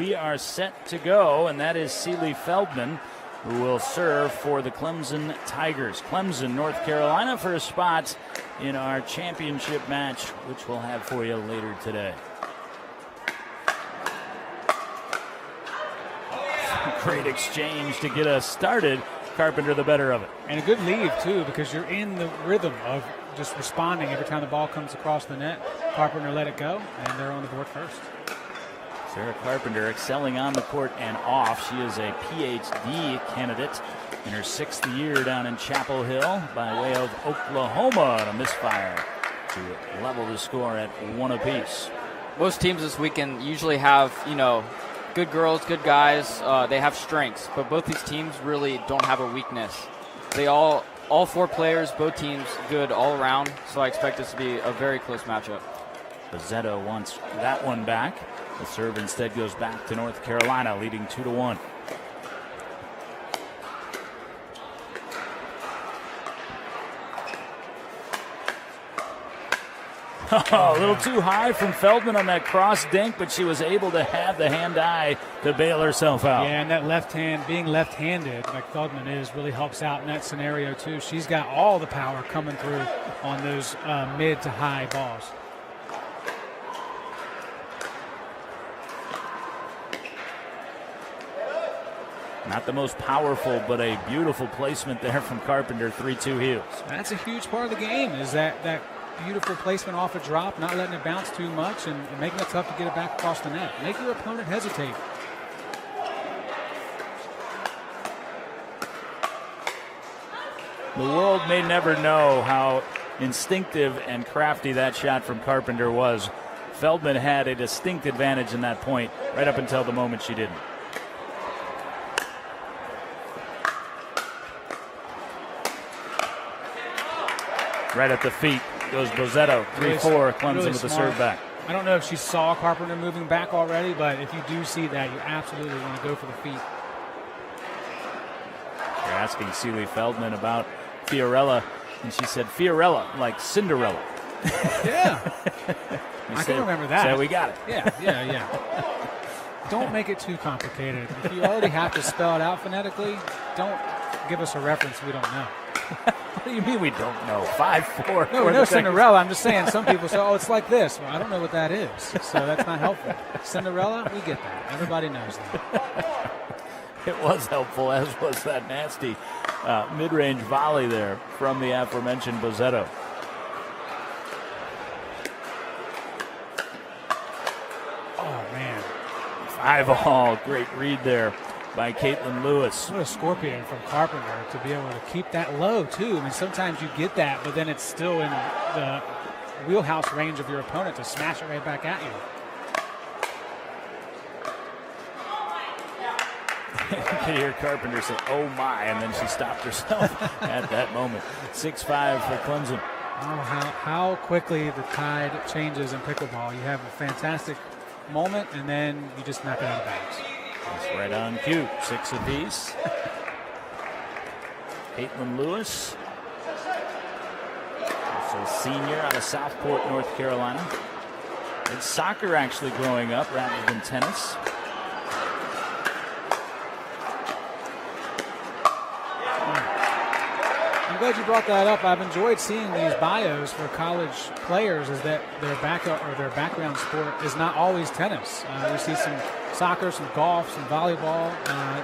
we are set to go, and that is Sealy Feldman, who will serve for the Clemson Tigers. Clemson, North Carolina, for a spot in our championship match, which we'll have for you later today. Great exchange to get us started. Carpenter the better of it. And a good leave, too, because you're in the rhythm of just responding every time the ball comes across the net. Carpenter let it go, and they're on the board first. Sarah Carpenter excelling on the court and off. She is a PhD candidate in her 6th year down in Chapel Hill by way of Oklahoma on a misfire to level the score at 1 apiece. Most teams this weekend usually have, good girls, good guys. They have strengths, but both these teams really don't have a weakness. They all 4 players, both teams good all around, so I expect this to be a very close matchup. Bozzetto wants that one back. The serve instead goes back to North Carolina, leading 2-1. Oh, a little too high from Feldman on that cross dink, but she was able to have the hand-eye to bail herself out. Yeah, and that left hand, being left-handed, like Feldman is, really helps out in that scenario, too. She's got all the power coming through on those mid to high balls. Not the most powerful, but a beautiful placement there from Carpenter, 3-2 heels. That's a huge part of the game, is that beautiful placement off a drop, not letting it bounce too much, and making it tough to get it back across the net. Make your opponent hesitate. The world may never know how instinctive and crafty that shot from Carpenter was. Feldman had a distinct advantage in that point, right up until the moment she didn't. Right at the feet goes Bozzetto. 3-4, Clemson really with the smart. serve back. I don't know if she saw Carpenter moving back already, but if you do see that, you absolutely want to go for the feet. They're asking Sealy Feldman about Fiorella, and she said, Fiorella, like Cinderella. Yeah. I can remember that. So we got it. Yeah. Don't make it too complicated. If you already have to spell it out phonetically, don't give us a reference we don't know. What do you mean we don't know? 5-4. No, we know Cinderella. I'm just saying some people say, oh, it's like this. Well, I don't know what that is, so that's not helpful. Cinderella, we get that. Everybody knows that. It was helpful, as was that nasty mid-range volley there from the aforementioned Bozzetto. Oh, man. 5-all. Great read there by Caitlin Lewis. What a scorpion from Carpenter to be able to keep that low, too. I mean, sometimes you get that, but then it's still in the wheelhouse range of your opponent to smash it right back at you. You could hear Carpenter say, oh my, and then she stopped herself at that moment. 6-5 for Clemson. Oh, how quickly the tide changes in pickleball. You have a fantastic moment, and then you just knock it out of bounds. That's right on cue. 6 apiece. Caitlin Lewis, also senior out of Southport, North Carolina. Did soccer actually growing up rather than tennis. I'm glad you brought that up. I've enjoyed seeing these bios for college players, is that their background sport is not always tennis. We see some soccer, some golf, some volleyball.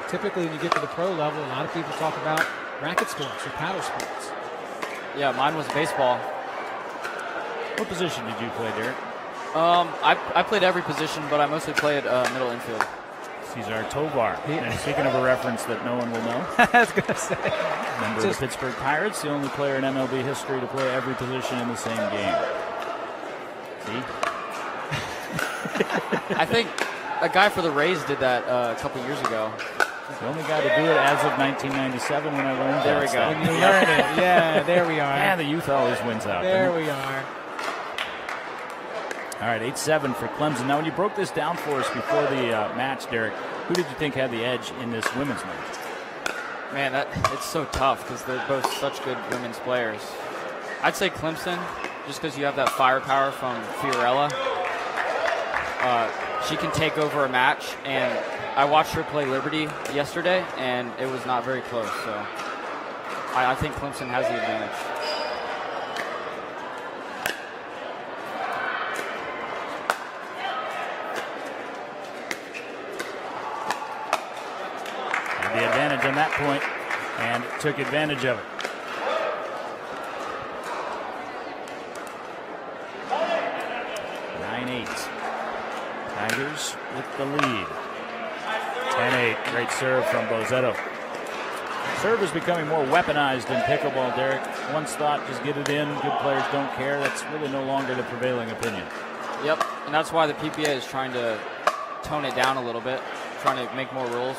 Typically, when you get to the pro level, a lot of people talk about racket sports or paddle sports. Yeah, mine was baseball. What position did you play, Derek? I played every position, but I mostly played middle infield. Cesar Tovar. And speaking of a reference that no one will know. I was going to say. Member of the Pittsburgh Pirates, the only player in MLB history to play every position in the same game. See? I think a guy for the Rays did that a couple years ago. The only guy to do it as of 1997 when I learned There that we go. stuff. When you learn it. Yeah, there we are. Yeah, the youth always wins out. There we are. All right, 8-7 for Clemson. Now, when you broke this down for us before the match, Derek, who did you think had the edge in this women's match? Man, it's so tough because they're both such good women's players. I'd say Clemson, just because you have that firepower from Fiorella. she can take over a match. And I watched her play Liberty yesterday, and it was not very close. So I think Clemson has the advantage. Had the advantage on that point and took advantage of it. Tigers with the lead. 10-8. Great serve from Bozzetto. Serve is becoming more weaponized in pickleball, Derek. Once thought, just get it in. Good players don't care. That's really no longer the prevailing opinion. Yep, and that's why the PPA is trying to tone it down a little bit, trying to make more rules.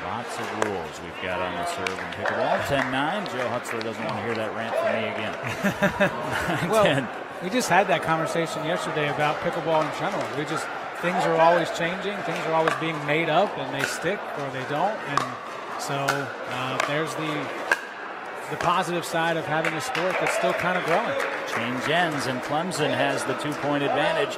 Lots of rules we've got on the serve in pickleball. 10-9. Joe Hutzler doesn't want to hear that rant from me again. Well, we just had that conversation yesterday about pickleball in general. Things are always changing. Things are always being made up, and they stick or they don't. And so there's the positive side of having a sport that's still kind of growing. Change ends, and Clemson has the 2-point advantage.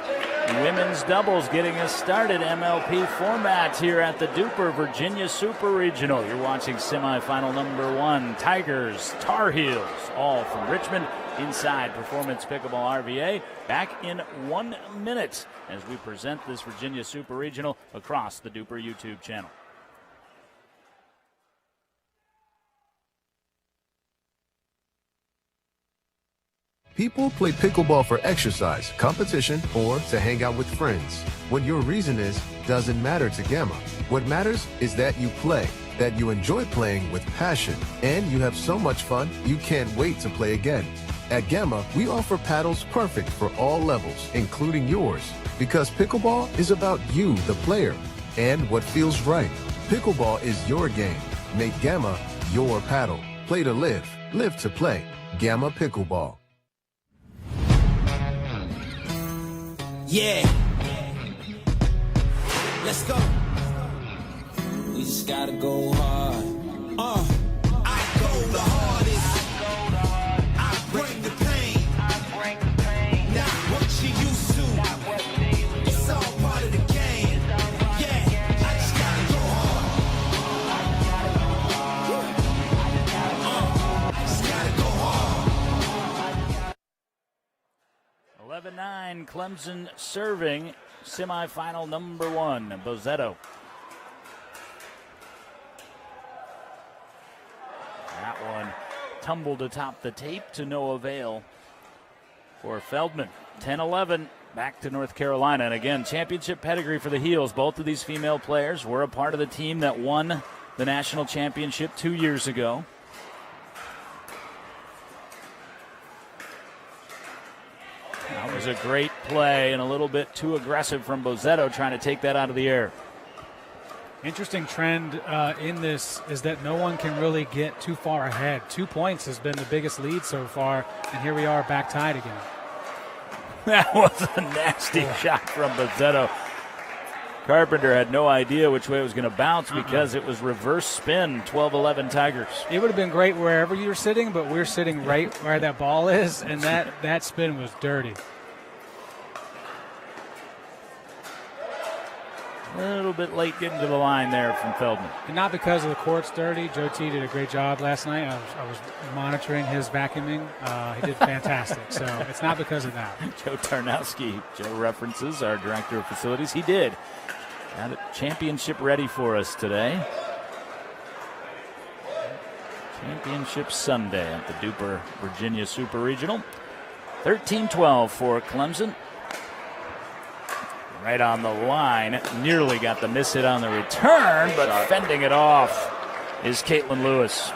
Women's doubles getting us started. MLP format here at the DUPR Virginia Super Regional. You're watching semifinal number 1. Tigers, Tar Heels, all from Richmond. Inside Performance Pickleball RVA. Back in 1 minute as we present this Virginia Super Regional across the DUPR YouTube channel. People play pickleball for exercise, competition, or to hang out with friends. What your reason is doesn't matter to Gamma. What matters is that you play, that you enjoy playing with passion, and you have so much fun you can't wait to play again. At Gamma, we offer paddles perfect for all levels, including yours, because pickleball is about you, the player, and what feels right. Pickleball is your game. Make Gamma your paddle. Play to live, live to play. Gamma Pickleball. Yeah. Let's go. We just gotta go hard. I go the hardest. I bring the pain. Not what you used to. It's all part of the game. Yeah, I just gotta go hard. I just gotta go hard. 11-9, Clemson serving semifinal number 1, Bozzetto. That one tumbled atop the tape to no avail for Feldman. 10-11, back to North Carolina. And again, championship pedigree for the Heels. Both of these female players were a part of the team that won the national championship 2 years ago. That was a great play and a little bit too aggressive from Bozzetto trying to take that out of the air. Interesting trend in this is that no one can really get too far ahead. 2 points has been the biggest lead so far, and here we are back tied again. That was a nasty shot from Bozzetto. Carpenter had no idea which way it was going to bounce because it was reverse spin, 12-11 Tigers. It would have been great wherever you were sitting, but we're sitting right where that ball is, and that spin was dirty. A little bit late getting to the line there from Feldman. And not because of the court's dirty. Joe T did a great job last night. I was monitoring his vacuuming. He did fantastic. So it's not because of that. Joe Tarnowski, Joe references, our director of facilities. He did. Got a championship ready for us today. Championship Sunday at the DUPR Virginia Super Regional. 13-12 for Clemson. Right on the line. Nearly got the miss hit on the return, but fending it off is Caitlin Lewis.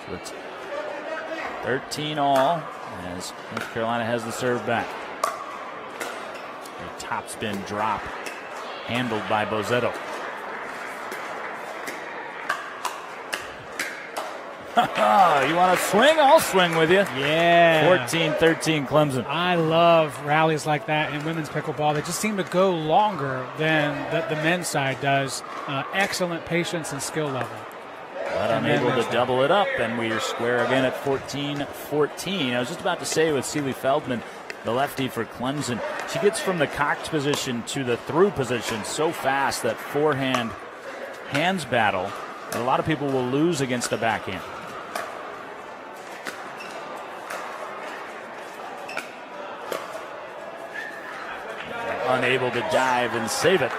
So it's 13 all as North Carolina has the serve back. A top spin drop handled by Bozzetto. You want to swing? I'll swing with you. Yeah. 14-13 Clemson. I love rallies like that in women's pickleball. They just seem to go longer than the men's side does. Excellent patience and skill level. But unable to double it up, and we are square again at 14-14. I was just about to say with Celie Feldman, the lefty for Clemson, she gets from the cocked position to the through position so fast that forehand hands battle, and a lot of people will lose against the backhand. Unable to dive and save it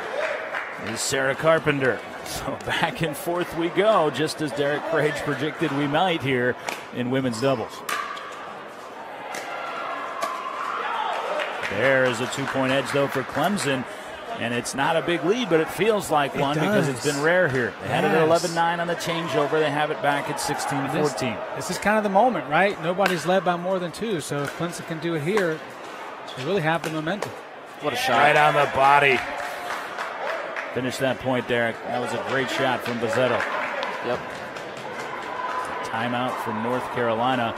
is Sarah Carpenter. So back and forth we go, just as Derek Crage predicted we might here in women's doubles. There is a 2-point edge, though, for Clemson. And it's not a big lead, but it feels like one because it's been rare here. They had it at 11-9 on the changeover. They have it back at 16-14. This is kind of the moment, right? Nobody's led by more than 2, so if Clemson can do it here, they really have the momentum. What a shot. Right on the body. Finish that point, Derek. That was a great shot from Bozzetto. Yep. Timeout from North Carolina.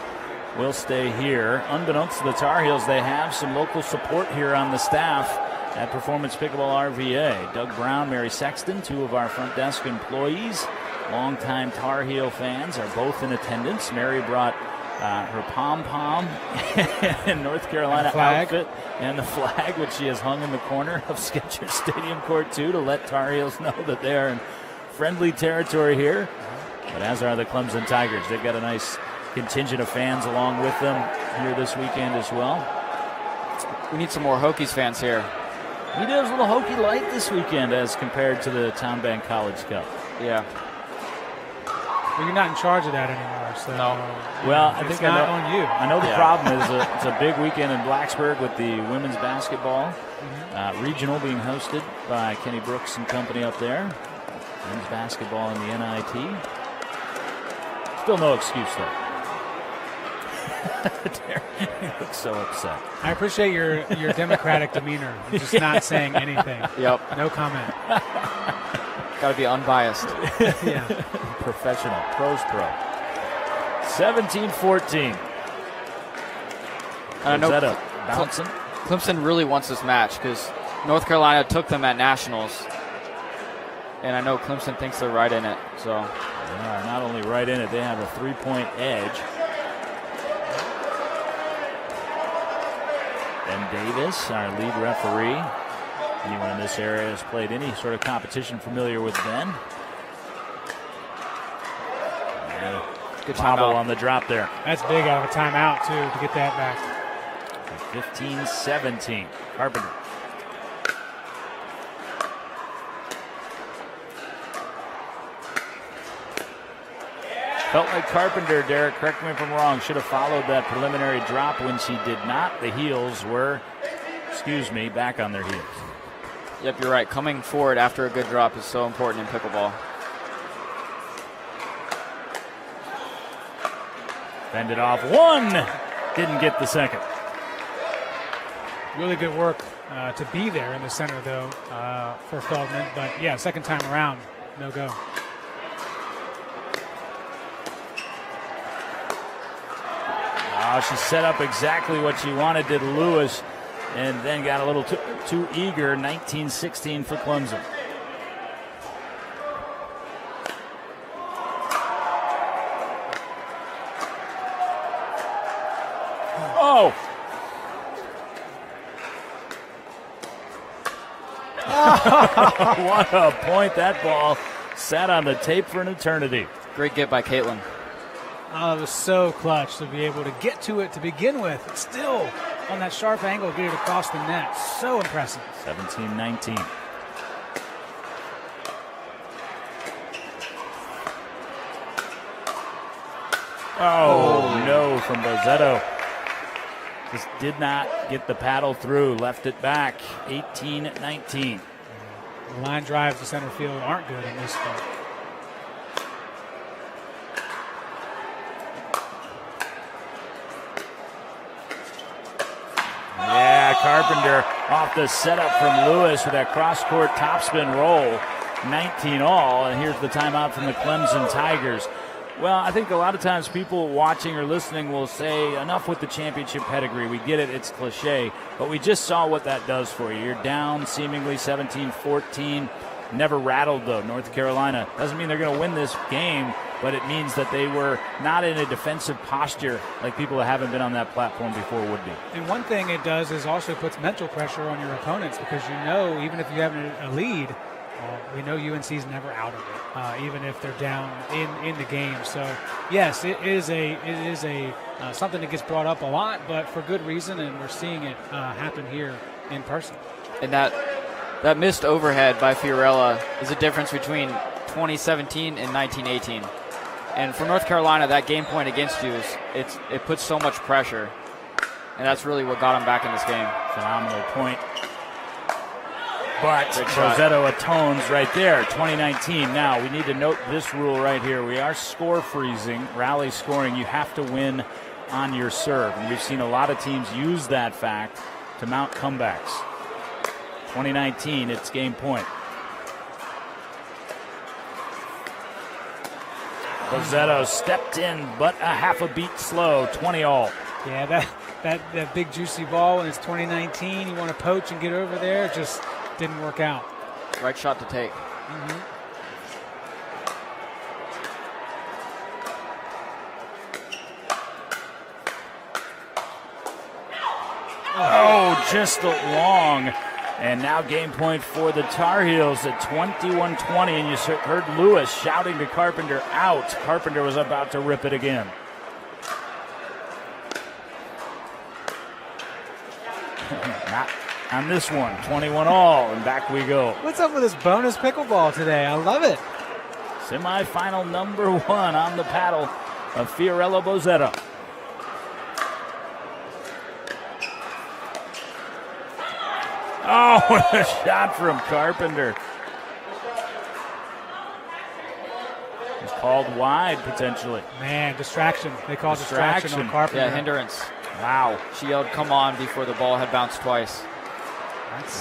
Will stay here. Unbeknownst to the Tar Heels, they have some local support here on the staff at Performance Pickleball RVA. Doug Brown, Mary Sexton, 2 of our front desk employees, longtime Tar Heel fans, are both in attendance. Mary brought her pom-pom and North Carolina outfit and the flag, which she has hung in the corner of Skechers Stadium Court 2 to let Tar Heels know that they are in friendly territory here. But as are the Clemson Tigers. They've got a nice contingent of fans along with them here this weekend as well. We need some more Hokies fans here. We did a little Hokie light this weekend as compared to the Town Bank College Cup. Yeah. Well, you're not in charge of that anymore, so well, I think it's not on you. I know the problem is it's a big weekend in Blacksburg with the women's basketball regional being hosted by Kenny Brooks and company up there. Men's basketball in the NIT. Still no excuse though. He looks so upset. I appreciate your democratic demeanor. You're just not saying anything. Yep. No comment. Got to be unbiased. Yeah. Professional. Pros pro. 17-14. I know bouncing. Clemson really wants this match because North Carolina took them at Nationals. And I know Clemson thinks they're right in it. So they are not only right in it, they have a 3-point edge. Ben Davis, our lead referee. Anyone in this area has played any sort of competition familiar with Ben. And good timeout on the drop there. That's big out of a timeout, too, to get that back. 15-17. Carpenter. Felt like Carpenter, Derek, correct me if I'm wrong, should have followed that preliminary drop when she did not. The heels were, back on their heels. Yep, you're right. Coming forward after a good drop is so important in pickleball. Fended off one. Didn't get the second. Really good work to be there in the center, though, for Feldman. But, yeah, second time around, no go. She set up exactly what she wanted, did Lewis, and then got a little too eager. 19-16 for Clemson. Oh! What a point. That ball sat on the tape for an eternity. Great get by Caitlin. Oh, it was so clutch to be able to get to it to begin with. It's still on that sharp angle, get it across the net. So impressive. 17-19. Oh, no from Bozzetto. Just did not get the paddle through. Left it back. 18-19. The line drives to center field aren't good in this spot. Yeah, Carpenter off the setup from Lewis with that cross-court topspin roll. 19 all, and here's the timeout from the Clemson Tigers. Well, I think a lot of times people watching or listening will say, enough with the championship pedigree. We get it, it's cliche. But we just saw what that does for you. You're down seemingly 17-14. Never rattled, though. North Carolina doesn't mean they're going to win this game. but it means that they were not in a defensive posture like people that haven't been on that platform before would be. And one thing it does is also puts mental pressure on your opponents, because you know, even if you have a lead, we know UNC's never out of it, even if they're down in the game. So yes, it is a something that gets brought up a lot, but for good reason, and we're seeing it happen here in person. And that missed overhead by Fiorella is a difference between 2017 and 1918. And for North Carolina, that game point against you it puts so much pressure, and that's really what got them back in this game. Phenomenal point. But Bozzetto atones right there, 2019. Now, we need to note this rule right here. We are score freezing, rally scoring. You have to win on your serve. And we've seen a lot of teams use that fact to mount comebacks. 2019, it's game point. Bozzetto stepped in, but a half a beat slow, 20-all. Yeah, that big juicy ball when it's 2019, you want to poach and get over there, it just didn't work out. Right shot to take. Mm-hmm. Oh, just long. And now game point for the Tar Heels at 21-20. And you heard Lewis shouting to Carpenter out. Carpenter was about to rip it again. Not on this one. 21-all. And back we go. What's up with this bonus pickleball today? I love it. Semifinal number 1 on the paddle of Fiorella Bozzetto. Oh, what a shot from Carpenter. It's called wide, potentially. Man, distraction. They call distraction on Carpenter. Yeah, hindrance. Wow. She yelled, "Come on," before the ball had bounced twice.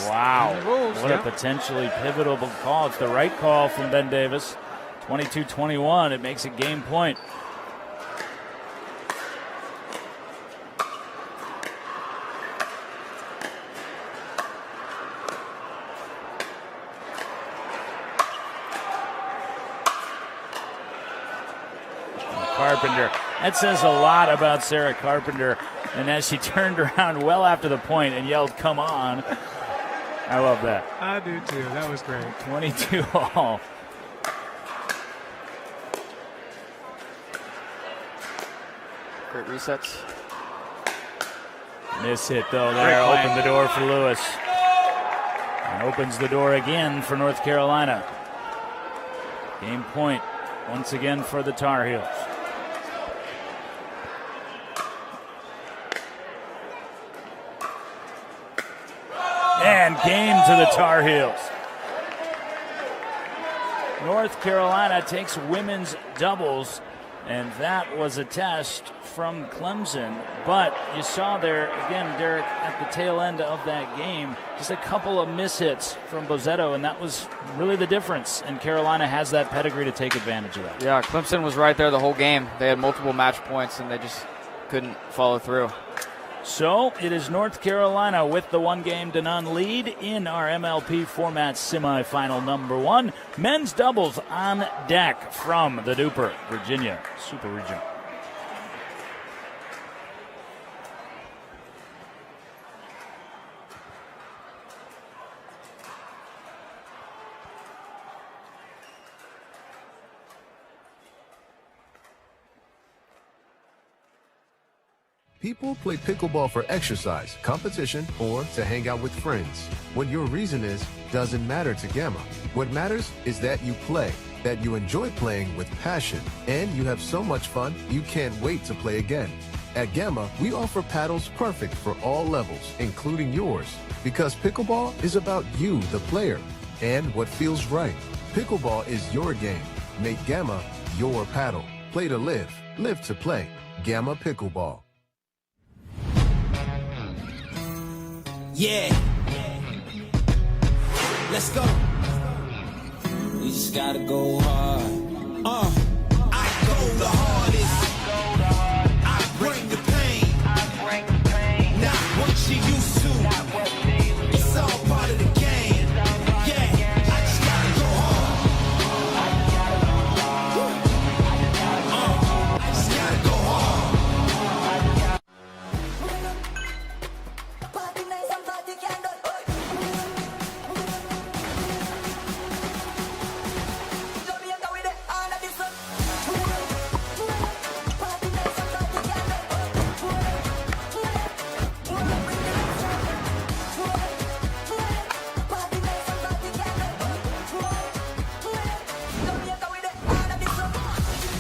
Wow. Rules, what a potentially pivotal call. It's the right call from Ben Davis. 22-21. It makes it game point. Carpenter. That says a lot about Sarah Carpenter. And as she turned around well after the point and yelled, "Come on." I love that. I do too. That was great. 22-all. Great resets. Miss hit though there. Opened the door for Lewis. And opens the door again for North Carolina. Game point once again for the Tar Heels. And game to the Tar Heels. North Carolina takes women's doubles, and that was a test from Clemson. But you saw there, again, Derek, at the tail end of that game, just a couple of mishits from Bozzetto, and that was really the difference. And Carolina has that pedigree to take advantage of that. Yeah, Clemson was right there the whole game. They had multiple match points, and they just couldn't follow through. So it is North Carolina with the 1-0 lead in our MLP format semifinal number 1. Men's doubles on deck from the DUPR Virginia Super Regional. People play pickleball for exercise, competition, or to hang out with friends. What your reason is doesn't matter to Gamma. What matters is that you play, that you enjoy playing with passion, and you have so much fun you can't wait to play again. At Gamma, we offer paddles perfect for all levels, including yours, because pickleball is about you, the player, and what feels right. Pickleball is your game. Make Gamma your paddle. Play to live, live to play. Gamma Pickleball. Yeah. Let's go. We just gotta go hard. I go the hardest. I bring the pain. Not what you used to. It's all part of the game. Yeah, I just gotta go hard.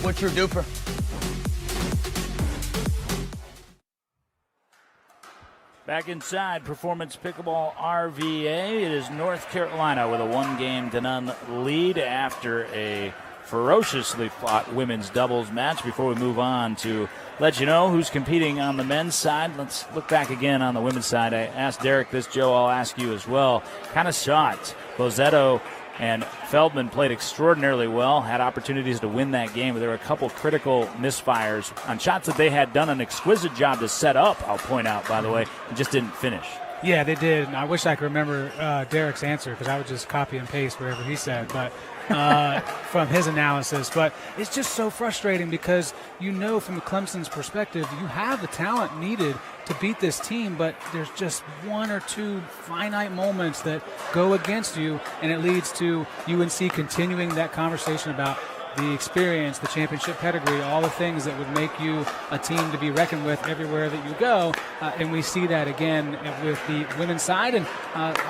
Butcher Duper. Back inside Performance Pickleball RVA, it is North Carolina with a 1-0 lead after a ferociously fought women's doubles match. Before we move on to let you know who's competing on the men's side, let's look back again on the women's side. I asked Derek this, Joe, I'll ask you as well. Kind of shocked. Bozzetto and Feldman played extraordinarily well, had opportunities to win that game, but there were a couple critical misfires on shots that they had done an exquisite job to set up, I'll point out, by the way, and just didn't finish. Yeah, they did. I wish I could remember Derek's answer because I would just copy and paste whatever he said, but from his analysis. But it's just so frustrating because you know from Clemson's perspective, you have the talent needed to beat this team, but there's just one or two finite moments that go against you, and it leads to UNC continuing that conversation about the experience, the championship pedigree, all the things that would make you a team to be reckoned with everywhere that you go. And we see that again with the women's side. And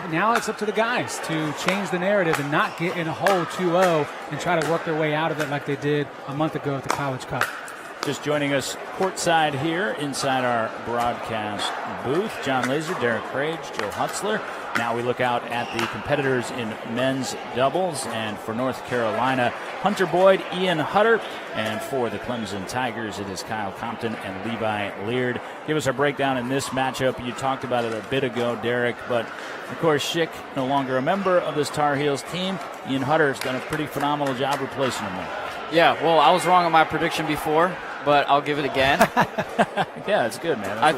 now it's up to the guys to change the narrative and not get in a hole 2-0 and try to work their way out of it like they did a month ago at the College Cup. Just joining us courtside here inside our broadcast booth, John Laser, Derek Crage, Joe Hutzler. Now we look out at the competitors in men's doubles, and for North Carolina, Hunter Boyd, Ian Hutter, and for the Clemson Tigers, it is Kyle Compton and Levi Leard. Give us our breakdown in this matchup. You talked about it a bit ago, Derek, but of course Schick no longer a member of this Tar Heels team. Ian Hutter has done a pretty phenomenal job replacing him there. Yeah, well, I was wrong on my prediction before, but I'll give it again. Yeah, it's good, man. I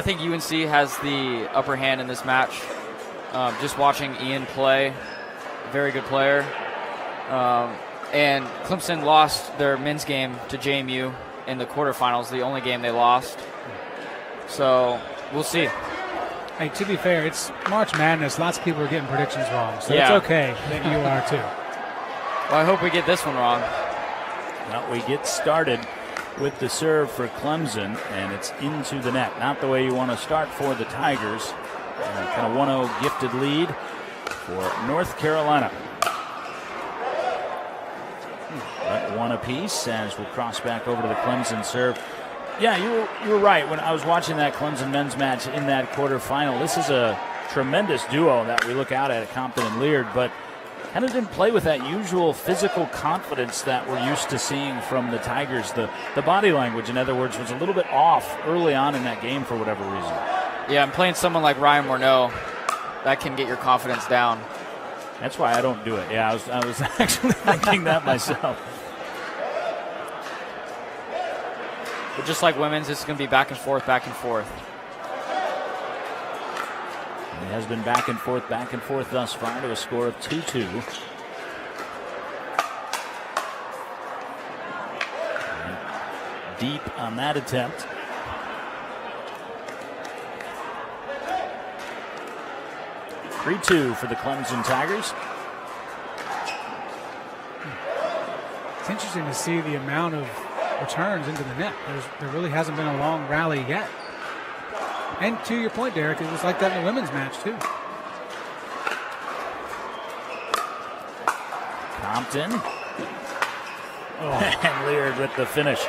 think UNC has the upper hand in this match. Just watching Ian play, very good player. And Clemson lost their men's game to JMU in the quarterfinals, the only game they lost. So we'll see. Hey, to be fair, it's March Madness. Lots of people are getting predictions wrong, so yeah. It's okay that you are too. Well, I hope we get this one wrong. Well, we get started with the serve for Clemson, and it's into the net. Not the way you want to start for the Tigers. Kind of 1-0 gifted lead for North Carolina. But one apiece as we'll cross back over to the Clemson serve. Yeah, you were right. When I was watching that Clemson men's match in that quarterfinal, this is a tremendous duo that we look out at Compton and Leard, but kind of didn't play with that usual physical confidence that we're used to seeing from the Tigers. The body language, in other words, was a little bit off early on in that game for whatever reason. Yeah, and playing someone like Ryan Morneau, that can get your confidence down. That's why I don't do it. Yeah, I was actually thinking that myself. But just like women's, it's going to be back and forth, back and forth. It has been back and forth thus far to a score of 2-2. And deep on that attempt. (3-2) for the Clemson Tigers. It's interesting to see the amount of returns into the net. There really hasn't been a long rally yet. And to your point, Derek, it was like that in the women's match, too. Compton. And Leard with the finish.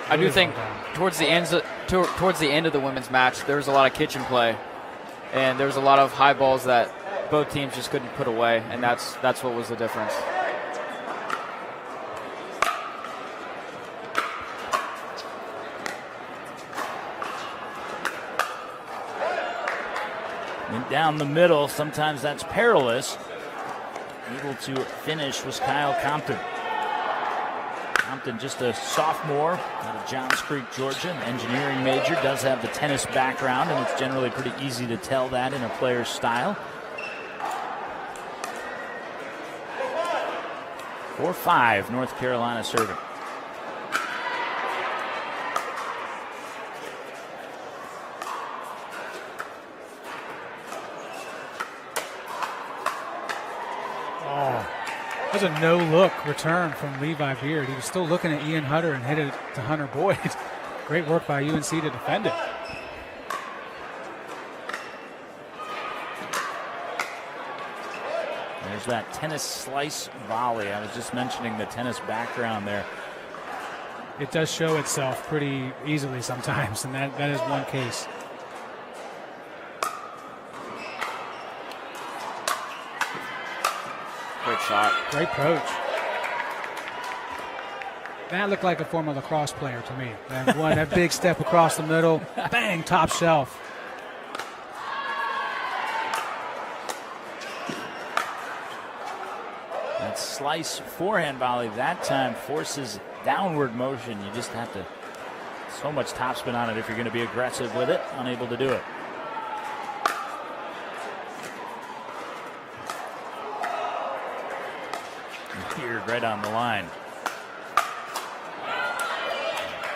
I do think towards the end of the women's match, there was a lot of kitchen play. And there was a lot of high balls that both teams just couldn't put away, and that's what was the difference. Went down the middle. Sometimes that's perilous. Able to finish was Kyle Compton. Compton, just a sophomore out of Johns Creek, Georgia, an engineering major, does have the tennis background, and it's generally pretty easy to tell that in a player's style. 4-5, North Carolina serving. That was a no-look return from Levi Beard. He was still looking at Ian Hutter and hit it to Hunter Boyd. Great work by UNC to defend it. There's that tennis slice volley. I was just mentioning the tennis background there it does show itself pretty easily sometimes, and that is one case. Great shot. Great approach. That looked like a former lacrosse player to me. That big step across the middle, bang, top shelf. That slice forehand volley that time forces downward motion. You just have to so much topspin on it if you're going to be aggressive with it. Unable to do it. Here, right on the line.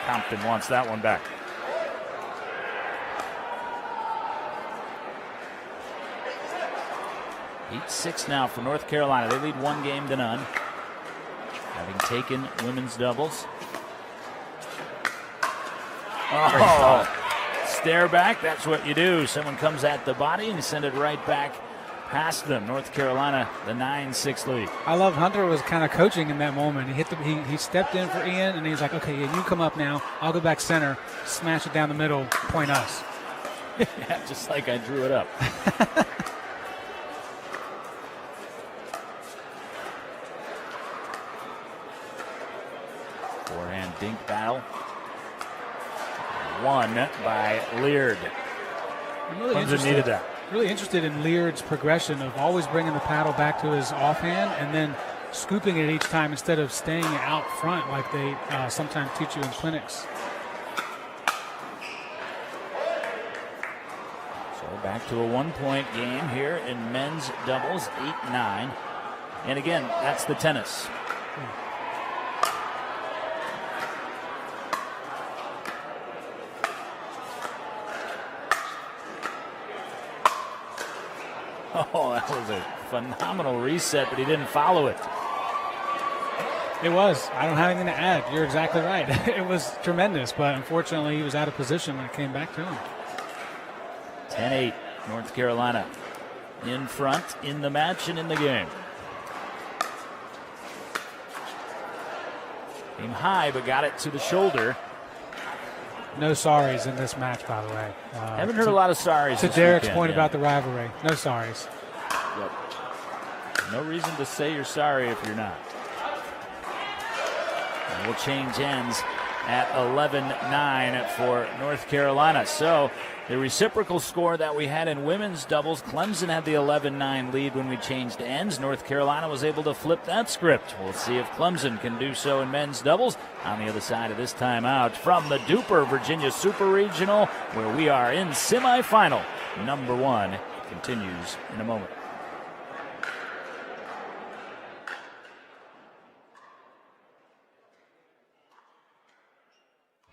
Compton wants that one back. Eight 6 now for North Carolina. They lead 1-0, having taken women's doubles. Oh, stare back. That's what you do. Someone comes at the body and you send it right back past them. North Carolina, the 9-6 lead. I love Hunter was kind of coaching in that moment. He stepped in for Ian, and he's like, okay, Ian, you come up now. I'll go back center, smash it down the middle, point us. Yeah, just like I drew it up. Forehand dink battle. Won by Leard. Clemson needed that. Really interested in Leard's progression of always bringing the paddle back to his offhand and then scooping it each time instead of staying out front like they sometimes teach you in clinics. So back to a 1-point game here in men's doubles, 8-9. And again, that's the tennis. Oh, that was a phenomenal reset, but he didn't follow it. It was. I don't have anything to add. You're exactly right. It was tremendous, but unfortunately he was out of position when it came back to him. 10-8, North Carolina in front in the match and in the game. Came high, but got it to the shoulder. No sorries in this match, by the way. Haven't heard a lot of sorries. To Derek's point about the rivalry, no sorries. Yep. No reason to say you're sorry if you're not. And we'll change ends at 11-9 for North Carolina. So the reciprocal score that we had in women's doubles, Clemson had the 11-9 lead when we changed ends. North Carolina was able to flip that script. We'll see if Clemson can do so in men's doubles on the other side of this timeout from the DUPR Virginia Super Regional, where we are in semifinal. Number 1 continues in a moment.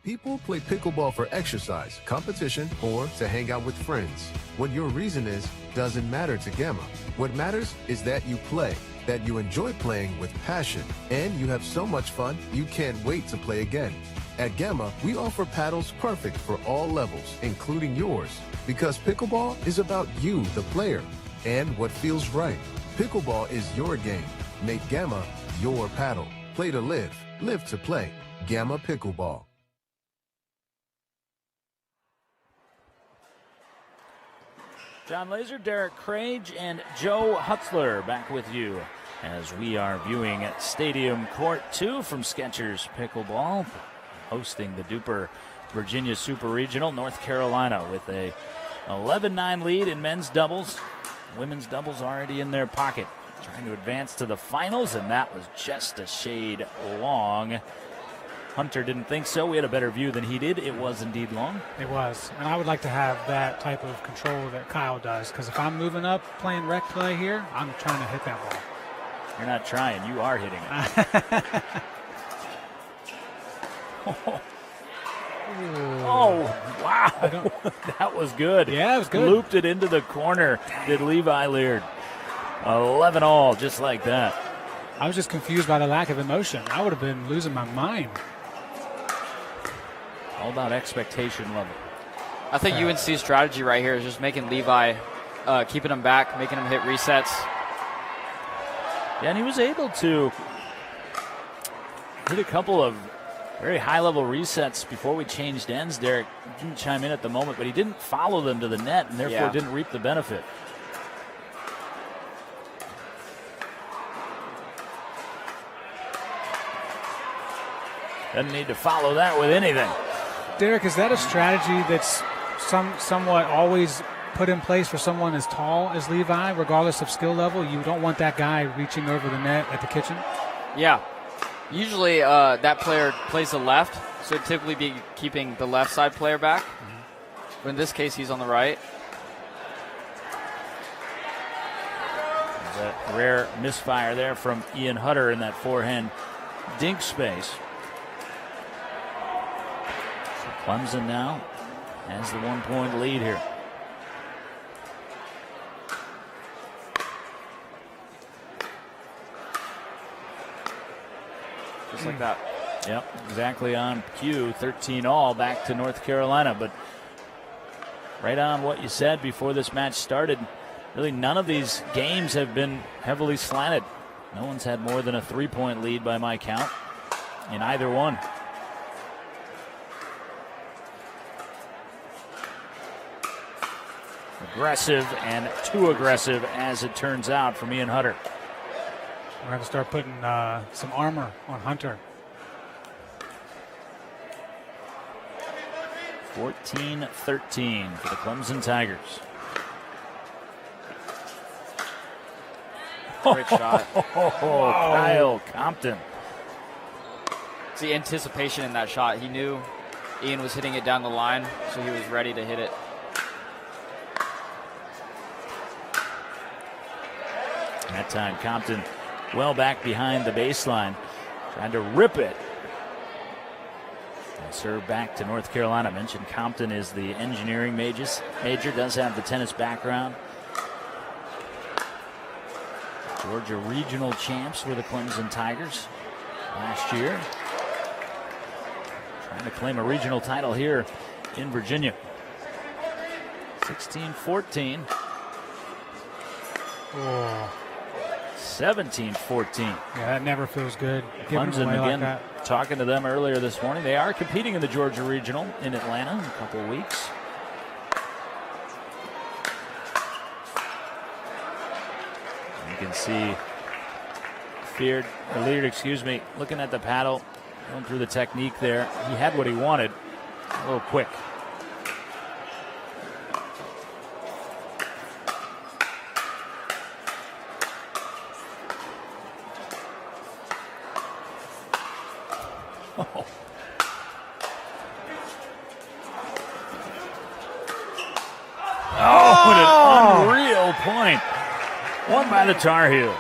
People play pickleball for exercise, competition, or to hang out with friends. What your reason is doesn't matter to Gamma. What matters is that you play, that you enjoy playing with passion, and you have so much fun you can't wait to play again. At Gamma, we offer paddles perfect for all levels, including yours, because pickleball is about you, the player, and what feels right. Pickleball is your game. Make Gamma your paddle. Play to live, live to play. Gamma Pickleball. John Laser, Derek Crage, and Joe Hutzler back with you as we are viewing at Stadium Court 2 from Skechers Pickleball, hosting the DUPR Virginia Super Regional. North Carolina with a 11-9 lead in men's doubles. Women's doubles already in their pocket, trying to advance to the finals, and that was just a shade long. Hunter didn't think so. We had a better view than he did. It was indeed long. It was. And I would like to have that type of control that Kyle does, because if I'm moving up, playing rec play here, I'm trying to hit that ball. You're not trying. You are hitting it. Oh, wow. That was good. Yeah, it was good. Looped it into the corner. Did Levi Leard. 11-all, just like that. I was just confused by the lack of emotion. I would have been losing my mind. All about expectation level. I think UNC's strategy right here is just making Levi, keeping him back, making him hit resets. Yeah, and he was able to hit a couple of Very high-level resets before we changed ends. Derek didn't chime in at the moment, but he didn't follow them to the net and therefore didn't reap the benefit. Doesn't need to follow that with anything. Derek, is that a strategy that's somewhat always put in place for someone as tall as Levi, regardless of skill level? You don't want that guy reaching over the net at the kitchen? Yeah. Usually that player plays the left, so it'd typically be keeping the left side player back. But in this case, he's on the right. There's a rare misfire there from Ian Hutter in that forehand dink space. So Clemson now has the 1-point lead here. Just like that. Yep, exactly on cue. 13 all back to North Carolina. But right on what you said before this match started, really none of these games have been heavily slanted. No one's had more than a 3-point lead by my count in either one. Aggressive and too aggressive, as it turns out, from Ian Hutter. We're going to start putting some armor on Hunter. 14-13 for the Clemson Tigers. Great shot. Kyle Compton. It's the anticipation in that shot. He knew Ian was hitting it down the line, so he was ready to hit it. That time, Compton well back behind the baseline, trying to rip it. And serve back to North Carolina. I mentioned Compton is the engineering major, does have the tennis background. Georgia regional champs were the Clemson Tigers last year. Trying to claim a regional title here in Virginia. 16-14. Oh. 17-14. Yeah, that never feels good. Clemson, away again, like that. talking to them earlier this morning. They are competing in the Georgia Regional in Atlanta in a couple of weeks. You can see Leard, looking at the paddle, going through the technique there. He had what he wanted, a little quick. What an unreal point. Won by the Tar Heels.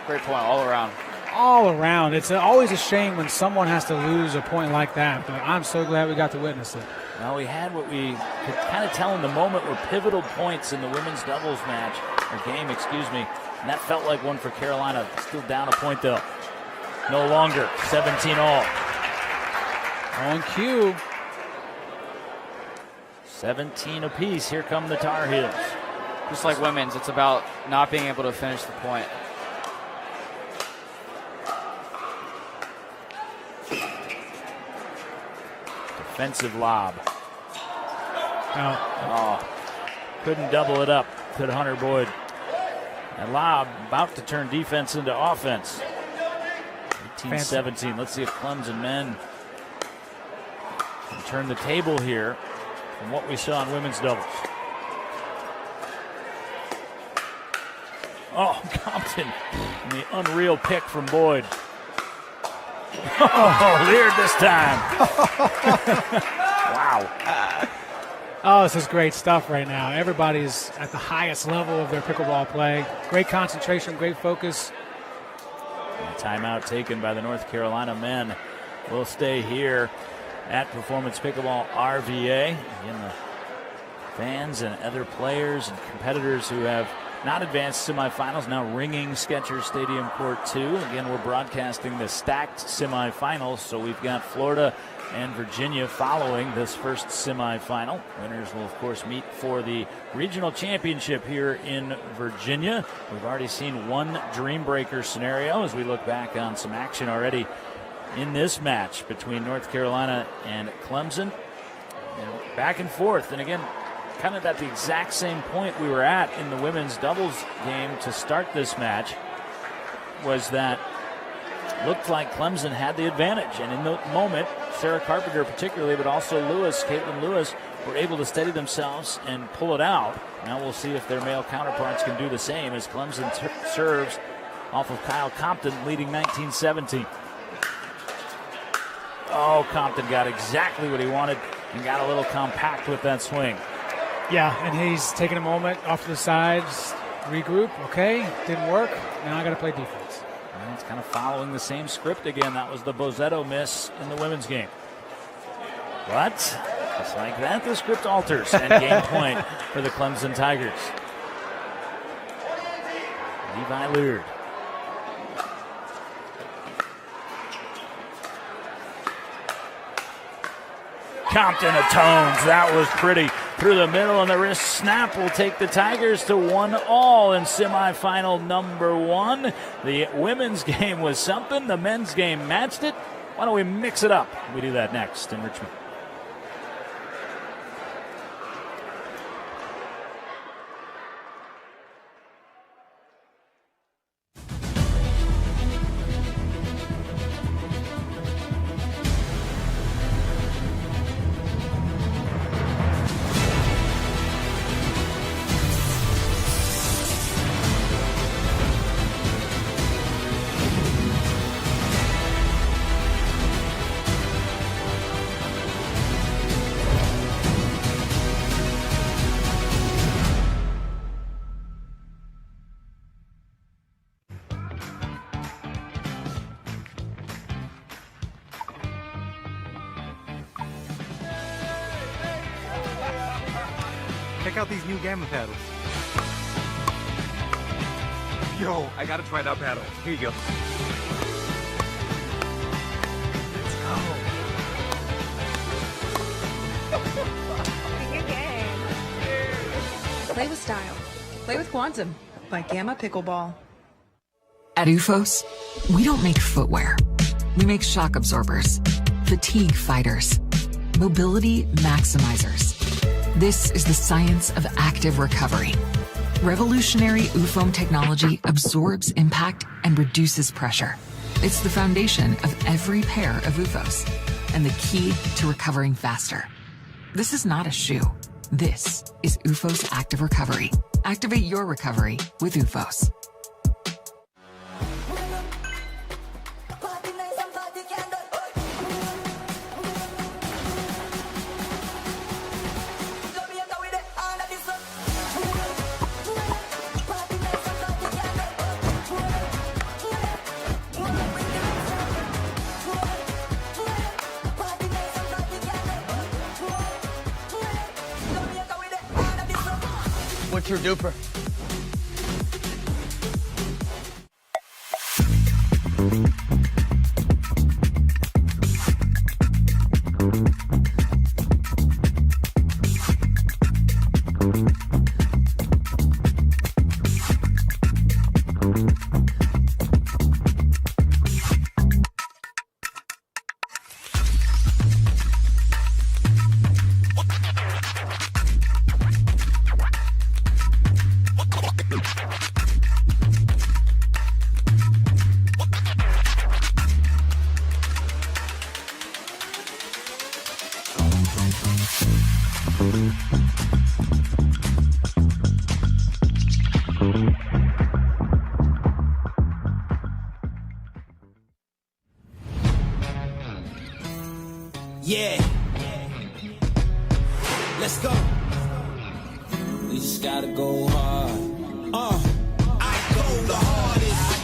Great point all around. All around. It's always a shame when someone has to lose a point like that, but I'm so glad we got to witness it. Well, we had what we could kind of tell in the moment were pivotal points in the women's doubles match, or game, and that felt like one for Carolina. Still down a point, though. No longer. 17 all. On cue. 17 apiece. Here come the Tar Heels. Just like women's, it's about not being able to finish the point. Defensive lob. Oh. Couldn't double it up. Could Hunter Boyd. And lob about to turn defense into offense. 18-17. Let's see if Clemson men can turn the table here from what we saw in women's doubles. Oh, Compton. And the unreal pick from Boyd. Oh, Leard this time. Wow. Oh, this is great stuff right now. Everybody's at the highest level of their pickleball play. Great concentration, great focus. And timeout taken by the North Carolina men. Will stay here at Performance Pickleball RVA. Again, the fans and other players and competitors who have not advanced semifinals now ringing Skechers Stadium Court 2. Again, we're broadcasting the stacked semifinals, so we've got Florida and Virginia following this first semifinal. Winners will, of course, meet for the regional championship here in Virginia. We've already seen one Dreambreaker scenario as we look back on some action already in this match between North Carolina and Clemson. And back and forth. And again, kind of at the exact same point we were at in the women's doubles game to start this match, was that looked like Clemson had the advantage. And in the moment, Sarah Carpenter particularly, but also Caitlin Lewis, were able to steady themselves and pull it out. Now we'll see if their male counterparts can do the same as Clemson serves off of Kyle Compton, leading 19-17. Oh, Compton got exactly what he wanted and got a little compact with that swing. Yeah, and he's taking a moment off to the sides, regroup. Okay, didn't work. Now I got to play defense. And it's kind of following the same script again. That was the Bozzetto miss in the women's game. But just like that, the script alters and game point for the Clemson Tigers. Levi Leard. Compton atones. That was pretty. Through the middle, and the wrist snap will take the Tigers to 1-all in semifinal number 1. The women's game was something. The men's game matched it. Why don't we mix it up? We do that next in Richmond. Check out these new Gamma paddles. Yo, I gotta try that paddle. Here you go. Let's go. Play with style. Play with Quantum by Gamma Pickleball. At UFOS, we don't make footwear. We make shock absorbers, fatigue fighters, mobility maximizers. This is the science of active recovery. Revolutionary UFOM technology absorbs impact and reduces pressure. It's the foundation of every pair of UFOs and the key to recovering faster. This is not a shoe. This is UFOS Active Recovery. Activate your recovery with UFOS. What's your DUPR? Yeah. Let's go. We just gotta go hard. I go the hardest.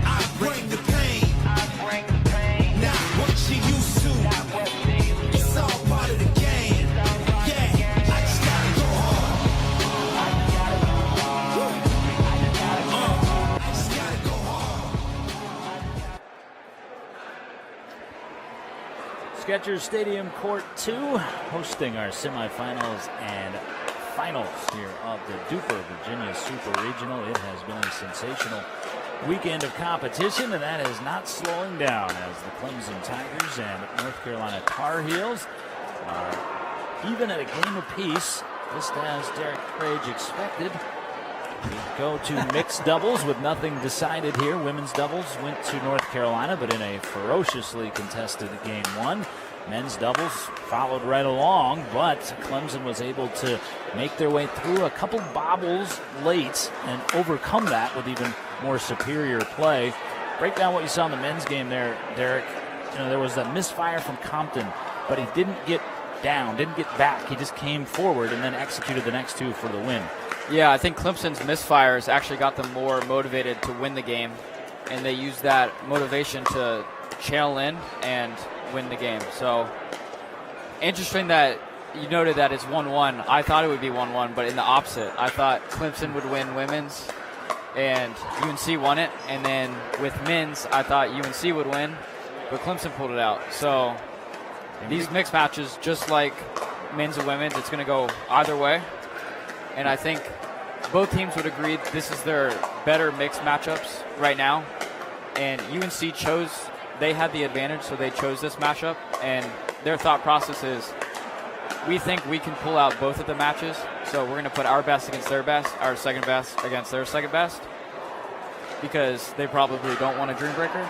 I bring the pain. Not what you used to. It's all part of the game. Yeah, I just gotta go hard. I just gotta go hard. Skechers Stadium Court 2, hosting our semifinals and finals here of the DUPR Virginia Super Regional. It has been a sensational weekend of competition, and that is not slowing down as the Clemson Tigers and North Carolina Tar Heels are even at a game apiece, just as Derek Crage expected. We go to mixed doubles with nothing decided here. Women's doubles went to North Carolina, but in a ferociously contested game one. Men's doubles followed right along, but Clemson was able to make their way through a couple bobbles late and overcome that with even more superior play. Break down what you saw in the men's game there, Derek. You know, there was a misfire from Compton, but he didn't get down, didn't get back. He just came forward and then executed the next two for the win. Yeah, I think Clemson's misfires actually got them more motivated to win the game, and they used that motivation to channel in and win the game. So interesting that you noted that it's 1-1. I thought it would be 1-1, but in the opposite. I thought Clemson would win women's, and UNC won it. And then with men's, I thought UNC would win, but Clemson pulled it out. So these mixed matches, just like men's and women's, it's going to go either way. And I think both teams would agree this is their better mixed matchups right now. And UNC they had the advantage, so they chose this matchup. And their thought process is, we think we can pull out both of the matches, so we're going to put our best against their best, our second best against their second best, because they probably don't want a Dreambreaker.